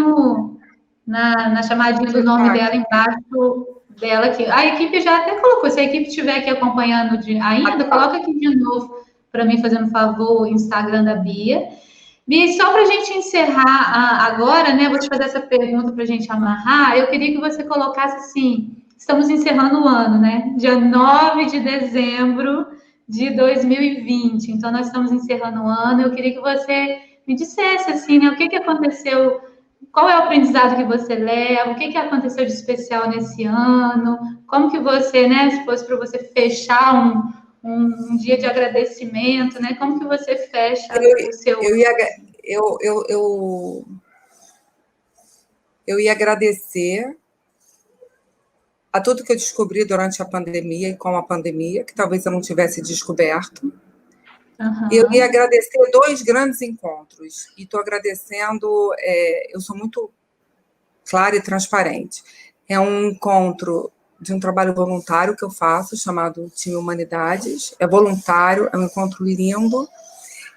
Speaker 1: na chamadinha do nome dela embaixo dela aqui. A equipe já até colocou, se a equipe estiver aqui acompanhando ainda, coloca aqui de novo para mim, fazendo favor, o Instagram da Bia. Bia, só para a gente encerrar agora, né? Vou te fazer essa pergunta para a gente amarrar. Eu queria que você colocasse assim, estamos encerrando o ano, né? Dia 9 de dezembro de 2020. Então, nós estamos encerrando o ano. Eu queria que você me dissesse, assim, né? O que aconteceu qual é o aprendizado que você leva? O que que aconteceu de especial nesse ano? Como que você, né, se fosse para você fechar um dia de agradecimento, né? Como que você fecha o seu...
Speaker 2: Eu ia, eu ia agradecer a tudo que eu descobri durante a pandemia e com a pandemia, que talvez eu não tivesse descoberto. Eu ia agradecer 2 grandes encontros, e estou agradecendo, eu sou muito clara e transparente. É um encontro de um trabalho voluntário que eu faço, chamado Time Humanidades, é voluntário, é um encontro lindo,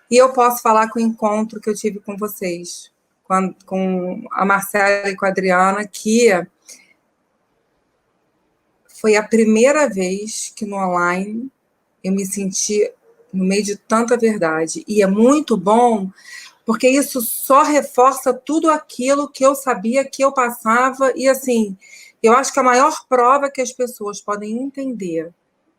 Speaker 2: e eu posso falar com o encontro que eu tive com vocês, com a Marcela e com a Adriana, que foi a primeira vez que no online eu me senti no meio de tanta verdade. E é muito bom, porque isso só reforça tudo aquilo que eu sabia que eu passava. E, assim, eu acho que a maior prova que as pessoas podem entender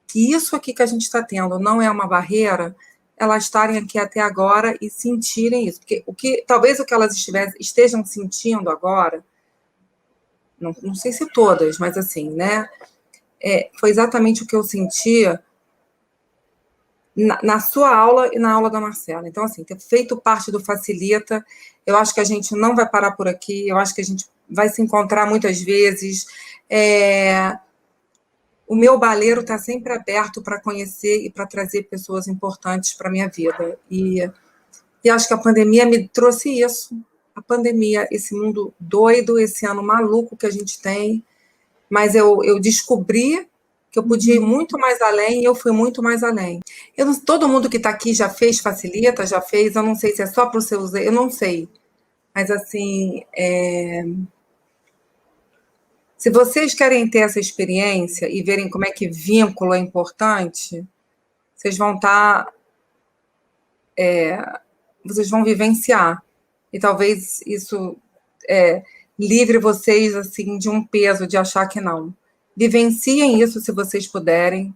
Speaker 2: que isso aqui que a gente está tendo não é uma barreira, elas estarem aqui até agora e sentirem isso. Porque talvez o que elas estejam sentindo agora, não sei se todas, mas assim, né? Foi exatamente o que eu sentia na sua aula e na aula da Marcela. Então, assim, ter feito parte do Facilita, eu acho que a gente não vai parar por aqui, eu acho que a gente vai se encontrar muitas vezes. O meu baleiro está sempre aberto para conhecer e para trazer pessoas importantes para a minha vida. E acho que a pandemia me trouxe isso. A pandemia, esse mundo doido, esse ano maluco que a gente tem, mas eu descobri que eu podia ir muito mais além, e eu fui muito mais além. Todo mundo que está aqui já fez Facilita, já fez, eu não sei se é só para o seu uso, eu não sei. Mas, assim, se vocês querem ter essa experiência e verem como é que vínculo é importante, vocês vão vocês vão vivenciar. E talvez isso livre vocês, assim, de um peso de achar que não. Vivenciem isso se vocês puderem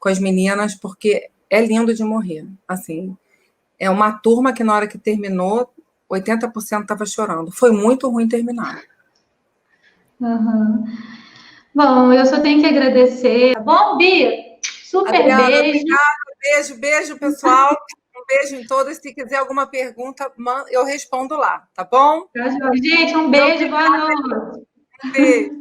Speaker 2: com as meninas, porque é lindo de morrer. Assim, é uma turma que na hora que terminou, 80% estava chorando. Foi muito ruim terminar.
Speaker 1: Uhum. Bom, eu só tenho que agradecer. Tá bom, Bia? Super
Speaker 2: Adriana,
Speaker 1: beijo.
Speaker 2: Obrigada, beijo, pessoal. Um beijo em todos. Se quiser alguma pergunta, eu respondo lá, tá bom?
Speaker 1: Gente, um beijo, boa noite.
Speaker 2: Um beijo.